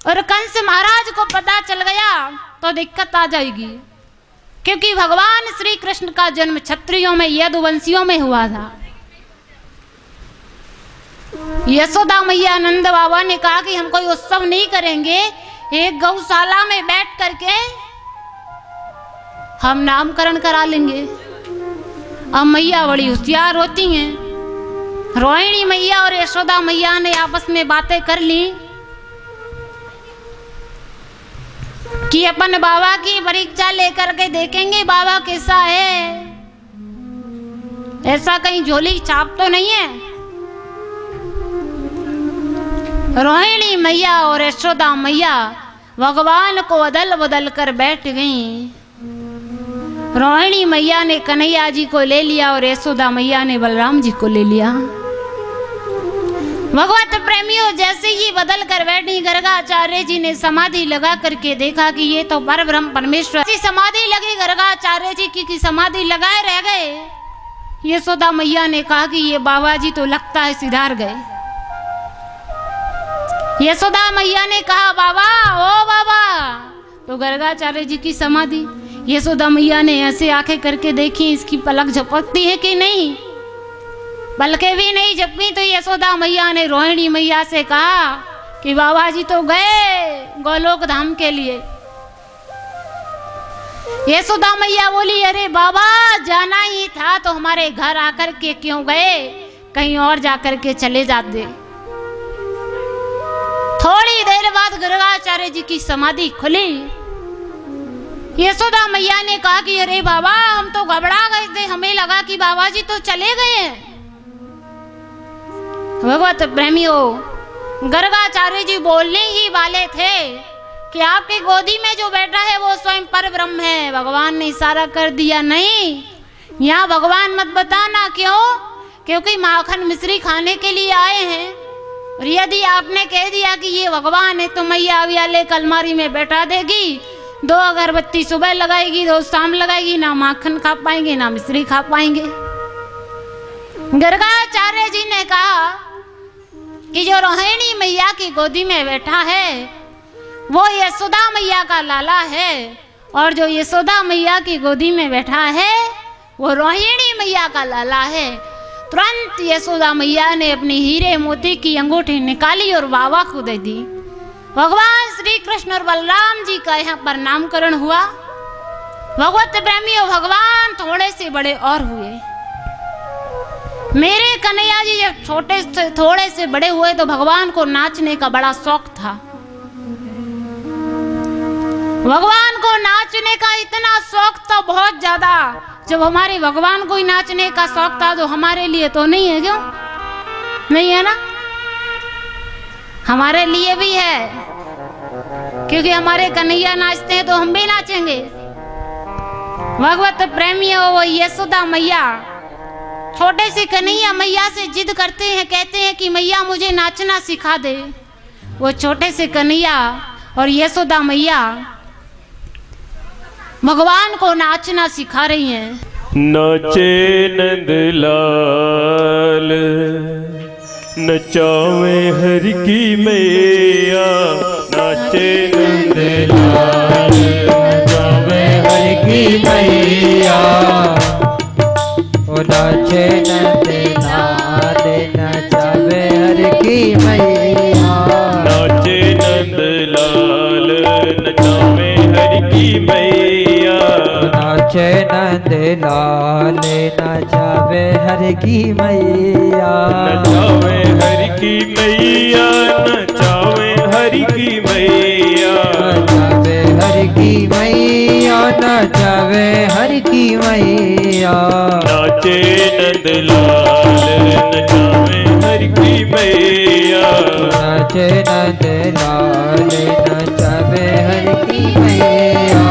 S1: और कंस महाराज को पता चल गया तो दिक्कत आ जाएगी, क्योंकि भगवान श्री कृष्ण का जन्म क्षत्रियों में, यदुवंशियों में हुआ था। यशोदा मैया नंद बाबा ने कहा कि हम कोई उत्सव नहीं करेंगे, एक गौशाला में बैठ करके हम नामकरण करा लेंगे। अब मैया बड़ी होशियार होती हैं। रोहिणी मैया और यशोदा मैया ने आपस में बातें कर ली कि अपन बाबा की परीक्षा लेकर के देखेंगे बाबा कैसा है, ऐसा कहीं झोली छाप तो नहीं है। रोहिणी मैया और यशोदा मैया भगवान को अदल बदल कर बैठ गईं। रोहिणी मैया ने कन्हैया जी को ले लिया और यशोदा मैया ने बलराम जी को ले लिया। भगवत प्रेमियों जैसे ही बदल कर बैठी, गर्गाचार्य जी ने समाधि लगा करके देखा कि ये तो परब्रह्म परमेश्वर। ऐसी समाधि लगी गर्गाचार्य जी की समाधि लगाए रह गए। यशोदा मैया ने कहा कि ये बाबा जी तो लगता है सिधार गए। यशोदा मैया ने कहा बाबा, ओ बाबा, तो गर्गाचार्य जी की समाधि। यशोदा मैया ने ऐसे आंखें करके देखी इसकी पलक झपकती है कि नहीं, पलकें भी नहीं झपकी। तो यशोदा मैया ने रोहिणी मैया से कहा कि बाबा जी तो गए गोलोक धाम के लिए। यशोदा मैया बोली, अरे बाबा जाना ही था तो हमारे घर आकर के क्यों गए, कहीं और जाकर के चले जाते। थोड़ी देर बाद गर्गाचार्य जी की समाधि खुली। यशोदा मैया ने कहा कि अरे बाबा हम तो घबरा गए थे, हमें लगा कि बाबा जी तो चले गए हैं। भगवत प्रेमियों गर्गाचार्य जी बोलने ही वाले थे कि आपकी गोदी में जो बैठा है वो स्वयं पर ब्रह्म है। भगवान ने इशारा कर दिया, नहीं यहाँ भगवान मत बताना। क्यों? क्योंकि माखन मिश्री खाने के लिए आए हैं, और यदि आपने कह दिया कि ये भगवान है तो मैया अविया लेकर अलमारी में बैठा देगी, 2 अगरबत्ती सुबह लगाएगी, 2 शाम लगाएगी, ना माखन खा पाएंगे ना मिश्री खा पाएंगे। गर्गाचार्य जी ने कहा कि जो रोहिणी मैया की गोदी में बैठा है वो यशोदा मैया का लाला है, और जो यशोदा मैया की गोदी में बैठा है वो रोहिणी मैया का लाला है। तुरंत यशोदा मैया ने अपनी हीरे मोती की अंगूठी निकाली और बाबा को दे दी। भगवान श्री कृष्ण और बलराम जी का यहाँ पर नामकरण हुआ। भगवत प्रेमियों भगवान थोड़े से बड़े और हुए। मेरे कन्हैया जी जब थोड़े से बड़े हुए तो भगवान को नाचने का बड़ा शौक था। भगवान को नाचने का इतना शौक था, बहुत ज्यादा। जब हमारे भगवान को ही नाचने का शौक था तो हमारे लिए तो नहीं है, क्यों नहीं है ना? हमारे लिए भी है, क्योंकि हमारे कन्हैया नाचते हैं तो हम भी नाचेंगे। भगवत प्रेमियों वो यशोदा मैया छोटे से कन्हैया मैया से जिद करते हैं, कहते हैं कि मैया मुझे नाचना सिखा दे। वो छोटे से कन्हैया और यशोदा मैया भगवान को नाचना सिखा रही हैं।
S2: नाचे नंदलाल नचावे हर की मैया, नाचे नंदलाल
S3: नचावे हर की मैया, ओ नाचे नंदलाल नचावे हर की मैया,
S2: नाचे नंदलाल नचावे हर की मैया,
S3: नाचे नंदलाल नचावे हर की मैया,
S2: नचावे हर की मैया, नचावे हर की मैया,
S3: नचावे हर की मैया, नचावे हर की मैया,
S2: नाचे नंदलाल नचावे हर की मैया,
S3: नाचे नंदलाल नचावे हर की मैया।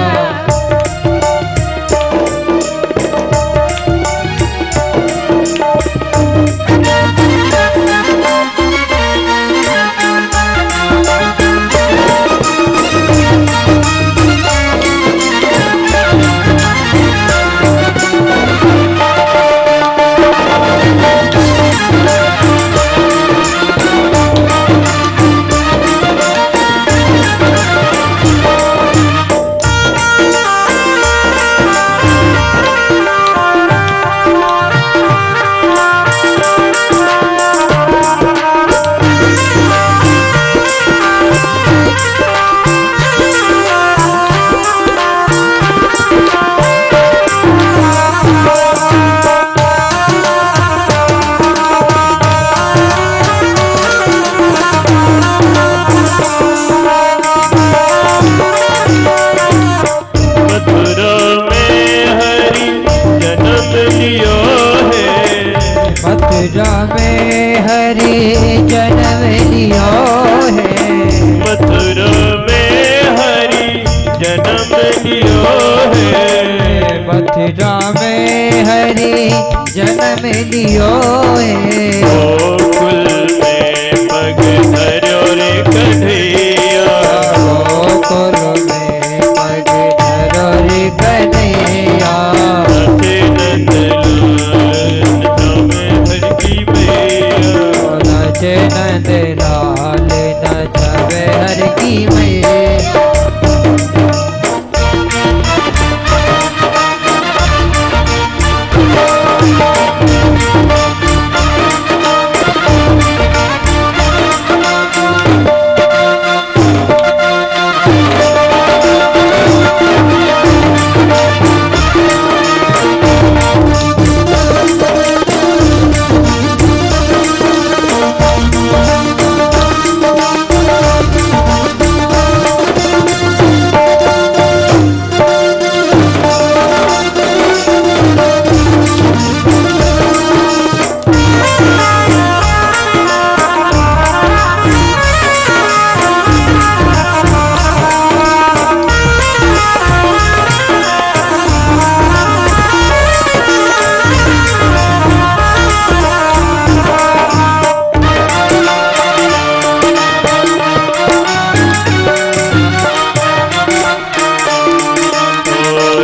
S2: मथुरा में हरि जन्म लियो है,
S3: मथुरा में हरि जन्म लियो है,
S2: मथुरा में हरि जन्म लियो है,
S3: मथुरा में हरि जन्म लियो है,
S2: गोकुल में पग धर्यो रे कन्हैया,
S3: गोकुल में पग धरो रे कन्हैया,
S2: नाचे नंदलाल नामे हर की मैया,
S3: नाचे नंदलाल नचावे हर की मैया।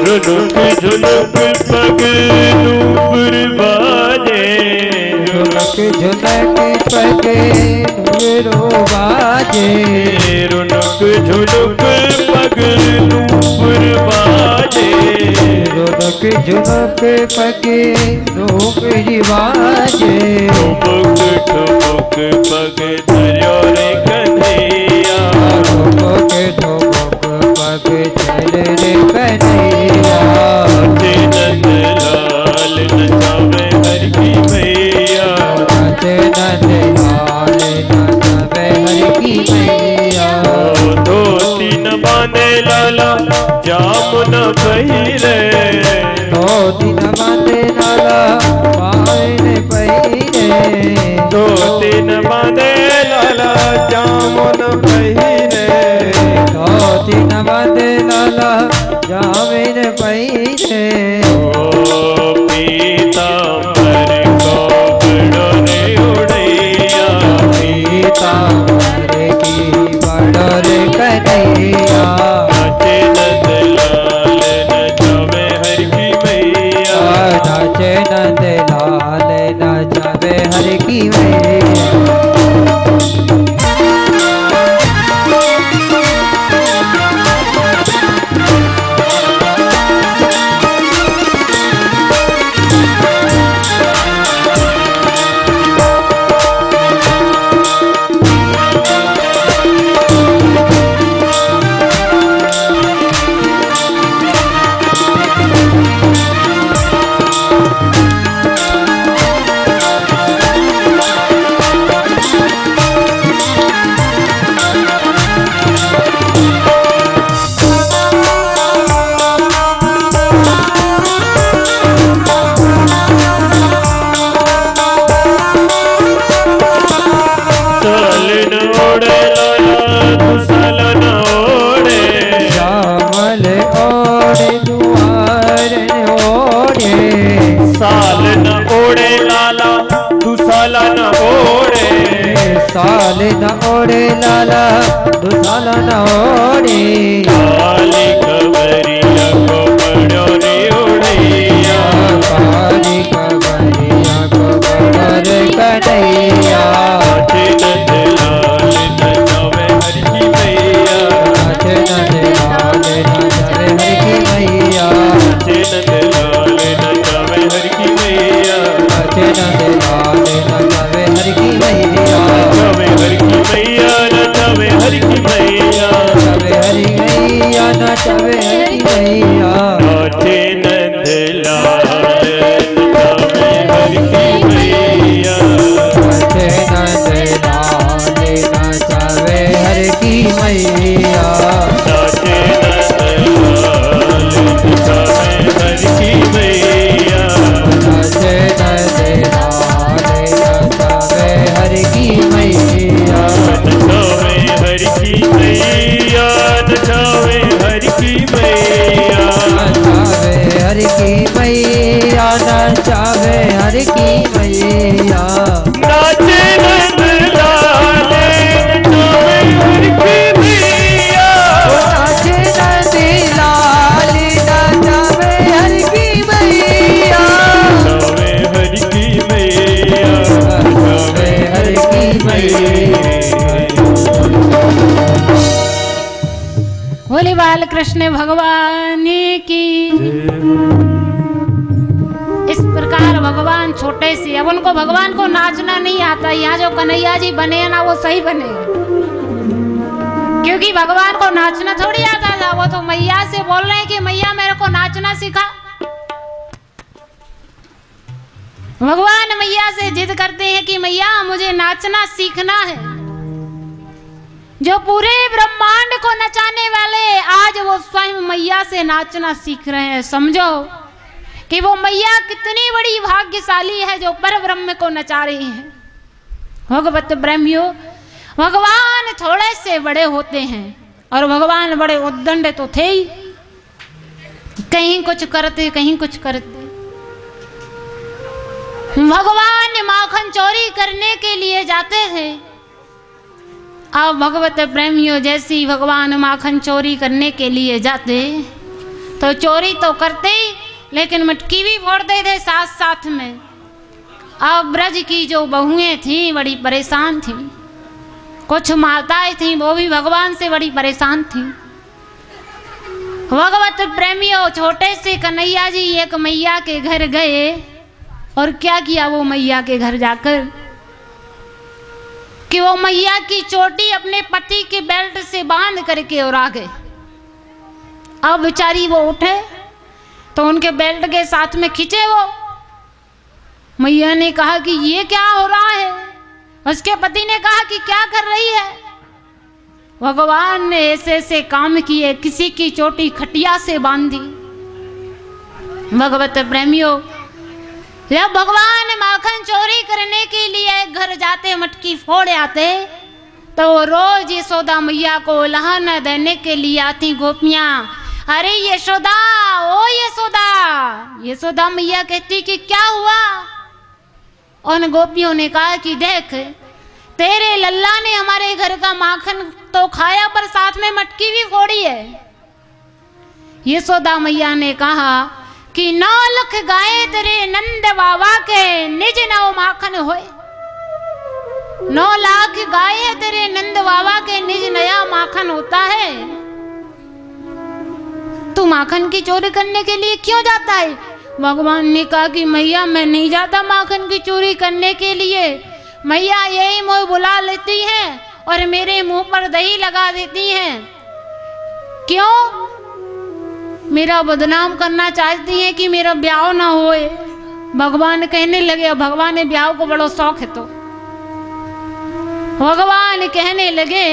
S2: रुनुक झुनुक पग नूपुर बाजे,
S3: झुनक झुनक पग नूरो बाजे,
S2: रुनुक झुनुक पग नूपुर बाजे,
S3: झुनक झुनक पग नूपुर बाजे,
S2: ठुमुक ठुमुक पग धर्यो रे कन्हैया,
S3: ठुमुक ठुमुक पग चल रे कन्हैया,
S2: नाचे नंदलाल नचावे हर की मैया,
S3: नाचे नंदलाल नचावे हर की मैया,
S2: धोती न बांधे लाला जामुन पहिरे,
S3: धोती न बांधे लाला पायन पहिरे,
S2: धोती न बांधे लाला जामुन पहिरे,
S3: धोती न बांधे लाला जामिन पहिरे,
S2: ओ पीतांबर को बड़ो रे उड़ैया,
S3: पीतांबर की बड़ो रे कन्हैया,
S2: नाचे नंदलाल नचावे हर की मैया,
S3: नाचे नंदलाल नचावे हर की मैया। साल न ओढ़े लाला दुसाल न ओढ़े
S2: काली खबरिया को बड़ो रे उड़ैया
S3: काली खबरिया को बड़ो रे कन्हैया
S2: नाचे नंदलाल नचावे हर की मैया
S3: नाचे नंदलाल नचावे हर की मैया
S2: नाचे नंदलाल नचावे हर की मैया
S3: नाचे नंदलाल नचावे हर की मैया
S2: नचावे हर की मैया नचावे हर की मैया
S3: नचावे हर की मैया नचावे मैया
S2: नाचे नंदलाल नचावे हर की मैया
S3: नाचे नंदलाल नचावे हर की मैया
S2: नचावे हर की मैया नचावे हर की मैया
S3: नचावे हर की मैया नचावे हर की मैया
S2: नाचे नंदलाल नचावे हर की मैया
S3: नाचे नंदलाल नचावे हर की मैया
S2: नचावे हर की मैया
S3: नचावे हर की मैया
S1: बोले बाल कृष्ण भगवान की। इस प्रकार भगवान छोटे से, अब उनको भगवान को नाचना नहीं आता। यहाँ जो कन्हैया जी बने हैं ना वो सही बने, क्योंकि भगवान को नाचना थोड़ी आता था। वो तो मैया से बोल रहे हैं कि मैया मेरे को नाचना सिखा। भगवान मैया से जिद करते हैं कि मैया मुझे नाचना सीखना है। जो पूरे ब्रह्मांड को नचाने वाले आज वो स्वयं मैया से नाचना सीख रहे हैं। समझो कि वो मैया कितनी बड़ी भाग्यशाली है जो पर ब्रह्म को नचा रही है। भगवत ब्रह्मियों, भगवान थोड़े से बड़े होते हैं और भगवान बड़े उद्दंड तो थे ही, कहीं कुछ करते कहीं कुछ करते। भगवान माखन चोरी करने के लिए जाते थे। अब भगवत प्रेमियों, जैसी भगवान माखन चोरी करने के लिए जाते तो चोरी तो करते ही, लेकिन मटकी भी फोड़ते थे साथ साथ में। अब ब्रज की जो बहुएं थीं बड़ी परेशान थीं, कुछ माताएं थीं वो भी भगवान से बड़ी परेशान थीं। भगवत प्रेमियों, छोटे से कन्हैया जी एक मैया के घर गए और क्या किया वो मैया के घर जाकर कि वो मैया की चोटी अपने पति के बेल्ट से बांध करके और आ गए। अब बेचारी वो उठे तो उनके बेल्ट के साथ में खींचे वो। मैया ने कहा कि ये क्या हो रहा है। उसके पति ने कहा कि क्या कर रही है। भगवान ने ऐसे ऐसे काम किए, किसी की चोटी खटिया से बांधी। भगवत प्रेमियों, जब भगवान माखन चोरी करने के लिए घर जाते, मटकी फोड़ आते, तो रोज यशोदा मैया को लहन देने के लिए आती गोपियां। अरे यशोदा, ओ यशोदा। यशोदा मैया कहती कि क्या हुआ। उन गोपियों ने कहा कि देख, तेरे लल्ला ने हमारे घर का माखन तो खाया पर साथ में मटकी भी फोड़ी है। यशोदा मैया ने कहा कि 9 लाख गाय तेरे नंद बाबा के निज नव माखन होए। 9 लाख गाय है तेरे नंद बाबा के निज नया माखन होता है। तू माखन की चोरी करने के लिए क्यों जाता है। भगवान ने कहा कि मैया मैं नहीं जाता माखन की चोरी करने के लिए। मैया यही मुँह बुला लेती हैं और मेरे मुंह पर दही लगा देती हैं। क्यों? मेरा बदनाम करना चाहती हैं कि मेरा ब्याह ना होए। भगवान कहने लगे, भगवान ने ब्याह को बड़ा शौक है तो भगवान कहने लगे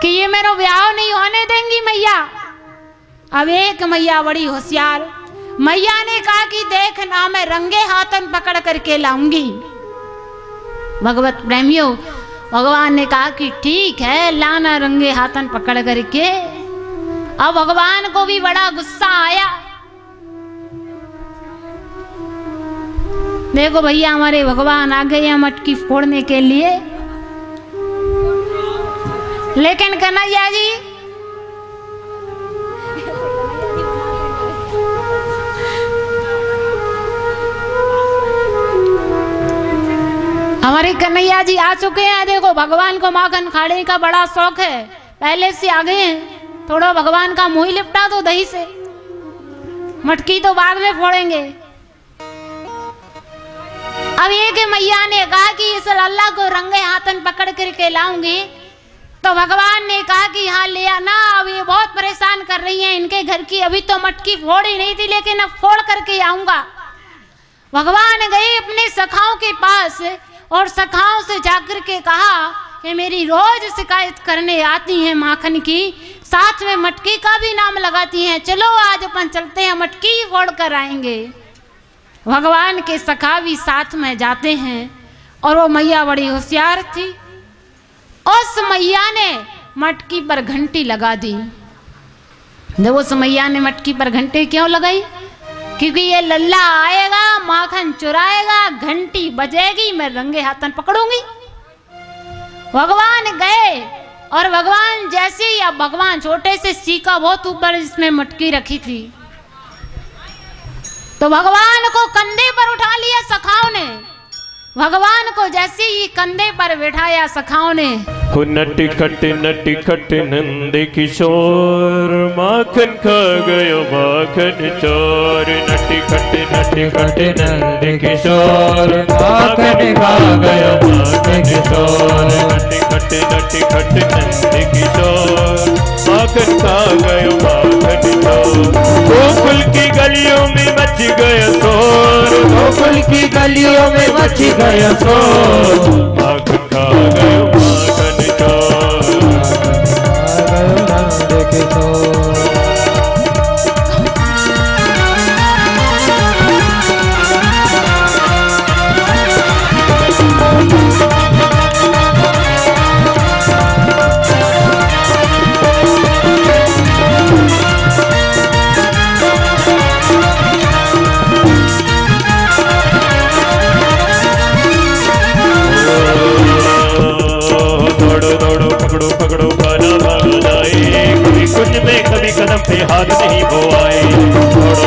S1: कि ये मेरा ब्याह नहीं होने देंगी मैया। अब एक मैया बड़ी होशियार, मैया ने कहा कि देख ना, मैं रंगे हाथन पकड़ करके लाऊंगी। भगवत प्रेमियों, भगवान ने कहा कि ठीक है, लाना रंगे हाथन पकड़ करके। अब भगवान को भी बड़ा गुस्सा आया। देखो भैया, हमारे भगवान आ गए हैं मटकी फोड़ने के लिए, लेकिन कन्हैया जी हमारे कन्हैया जी आ चुके हैं। देखो भगवान को माखन खाने का बड़ा शौक है, पहले से आ गए हैं। थोड़ा भगवान का मुंह लिपटा दो दही से, मटकी तो बाद में फोड़ेंगे। अब ये कि मैया ने कहा कि इस लल्ला को रंगे हाथन पकड़ करके लाऊंगी, तो भगवान ने कहा कि हाँ ले आना। अब ये बहुत परेशान कर रही हैं, इनके घर की अभी तो मटकी फोड़ी नहीं थी, लेकिन अब फोड़ करके आऊंगा। भगवान गए अपने सखाओं के पास और सखाओं से जाकर के कहा कि मेरी रोज शिकायत करने आती हैं माखन की, साथ में मटकी का भी नाम लगाती हैं। चलो आज अपन चलते हैं, मटकी फोड़ कर आएंगे। भगवान के सखा भी साथ में जाते हैं और वो मैया बड़ी होशियार थी। उस मैया ने मटकी पर घंटी लगा दी। जब उस मैया ने मटकी पर घंटी क्यों लगाई? क्योंकि ये लल्ला आएगा, माखन चुराएगा, घंटी बजेगी, मैं रंगे हाथन पकड़ूंगी। भगवान गए और भगवान जैसे ही, अब भगवान छोटे से सीका बहुत ऊपर जिसमें मटकी रखी थी, तो भगवान को कंधे पर उठा लिया सखाओं ने। भगवान को जैसे ही कंधे पर बिठाया सखाओं ने,
S2: नटी खट नंद किशोर, माखन खा गयो माखन चोर। नटी खट नंद किशोर, माखन खा गयो माखन चोर। नटी खट नंद किशोर, माखन खा गयो माखन चोर। गोकुल की गलियों में मच गया शोर, गोकुल की गलियों में मच गया शोर। माखन खा गयो माखन चोर,
S3: नंद किशोर।
S2: दौड़ो पकड़ो खाना भागा जाए, कभी कुछ में कभी कदम पे हाथ नहीं बोआए।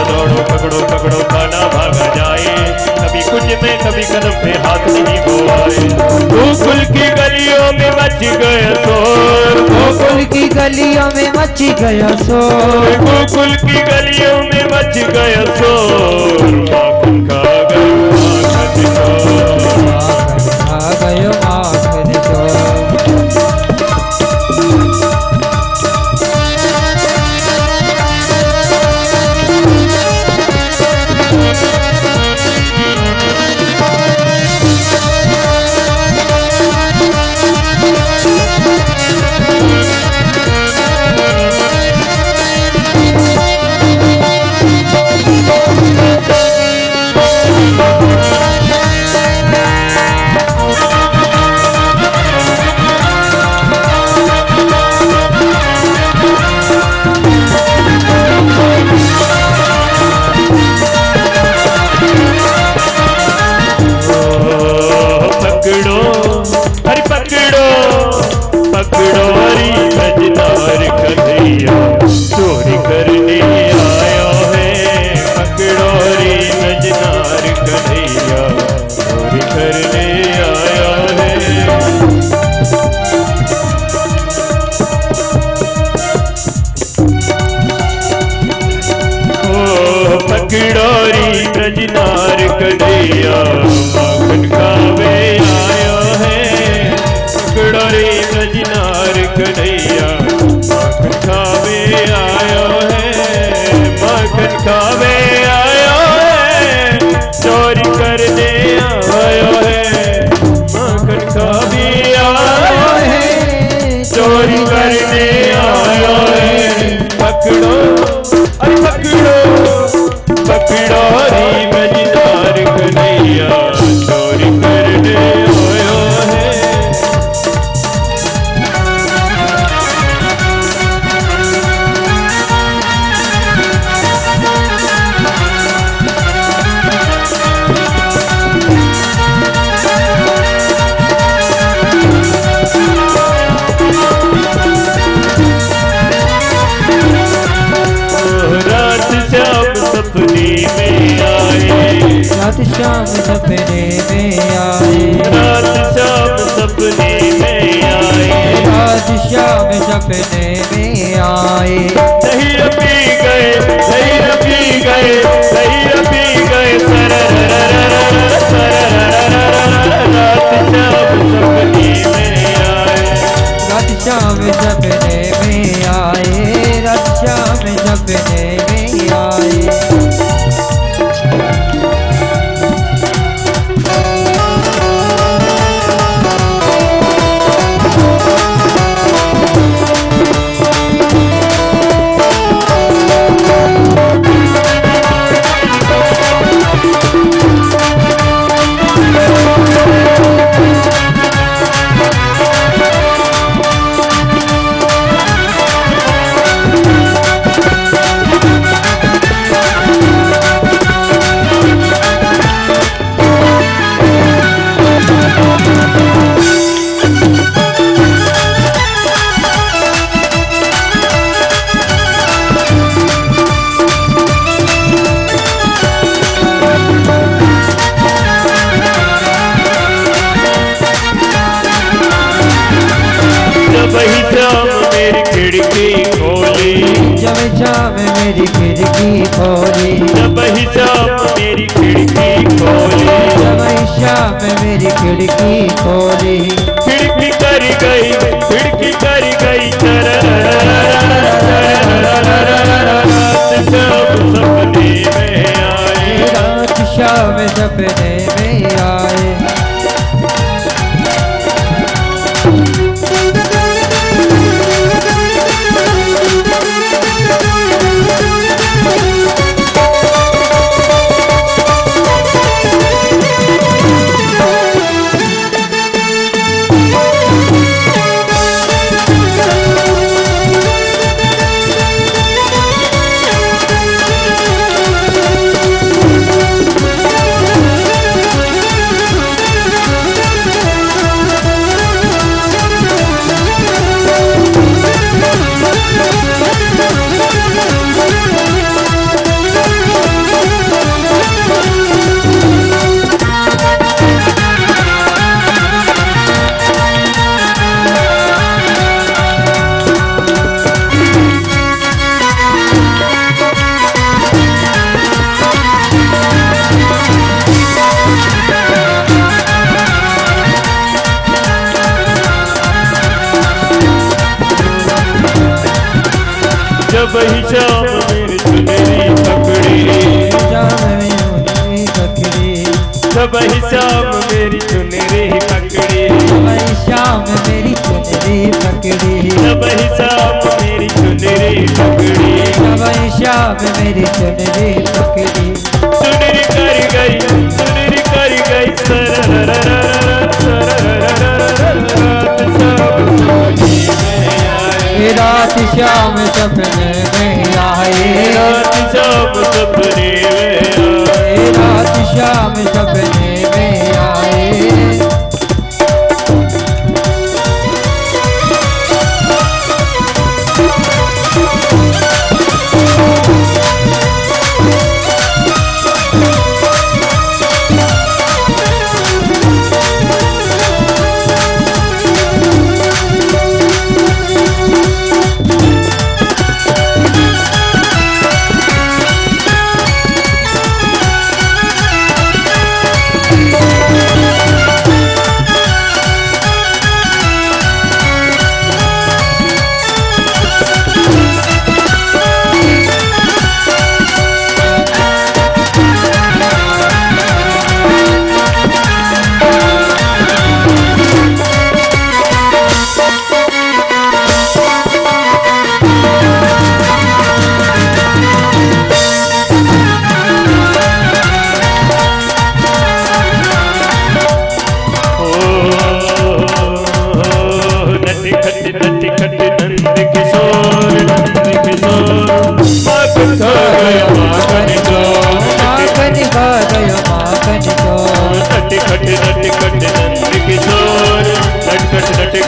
S2: दौड़ो पकड़ो खाना भागा जाए, कभी कुछ में कभी कदम पे हाथ नहीं बोआए। गोकुल की गलियों में मच गया शोर,
S3: गोकुल की गलियों में मच गया शोर।
S2: गोकुल की गलियों में मच गया शोर। माखन खा गयो माखन चोर,
S3: खा गयो माखन चोर।
S2: पकड़ो हरी नजनार कन्हैया, चोरी करने आया है। पकड़ो हरी नजनार कन्हैया, चोरी करने आया है। ओ पकड़ो हरी नजनार कन्हैया, माखन खावे आया है। पकड़ो रे नजनार कन्हैया, माखन खावे आया है। माखन खावे आया है, चोरी करने आया है। माखन खावे आया है, चोरी करने आया है। पकड़ो अरे पकड़ो रे नजनार कन्हैया, चोरी करने आया है। सपने में आए,
S3: रात शाम सपने में आए।
S2: रात शाम सपने में आए,
S3: रात शाम सपने में आए।
S2: दही पी गए, दही पी गए, दही पी गए। रात शाम सपने में आए,
S3: रात शाम सपने में आए। रात शाम सपने में आए।
S2: जब ही शाम मेरी खिड़की खोली,
S3: जब शाम मेरी खिड़की खोली,
S2: जब ही शाम मेरी खिड़की खोली,
S3: जब शाम मेरी खिड़की खोली,
S2: खिड़की कर गई, खिड़की कर गई
S3: रात शाम सपने में आए।
S2: जब ही शाम मेरी चुनरी पकड़ी,
S3: शाम मेरी पकड़ी,
S2: जब ही शाम मेरी चुनरी पकड़ी,
S3: जब शाम मेरी चुनरी पकड़ी,
S2: जब ही शाम मेरी चुनरी पकड़ी,
S3: जब शाम मेरी चुनरी पकड़ी,
S2: चुनरी कर गई, चुनरी कर गई
S3: रात शाम सपने में आए,
S2: रात शाम सपने में आए,
S3: रात शाम सपने में आए।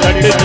S2: खट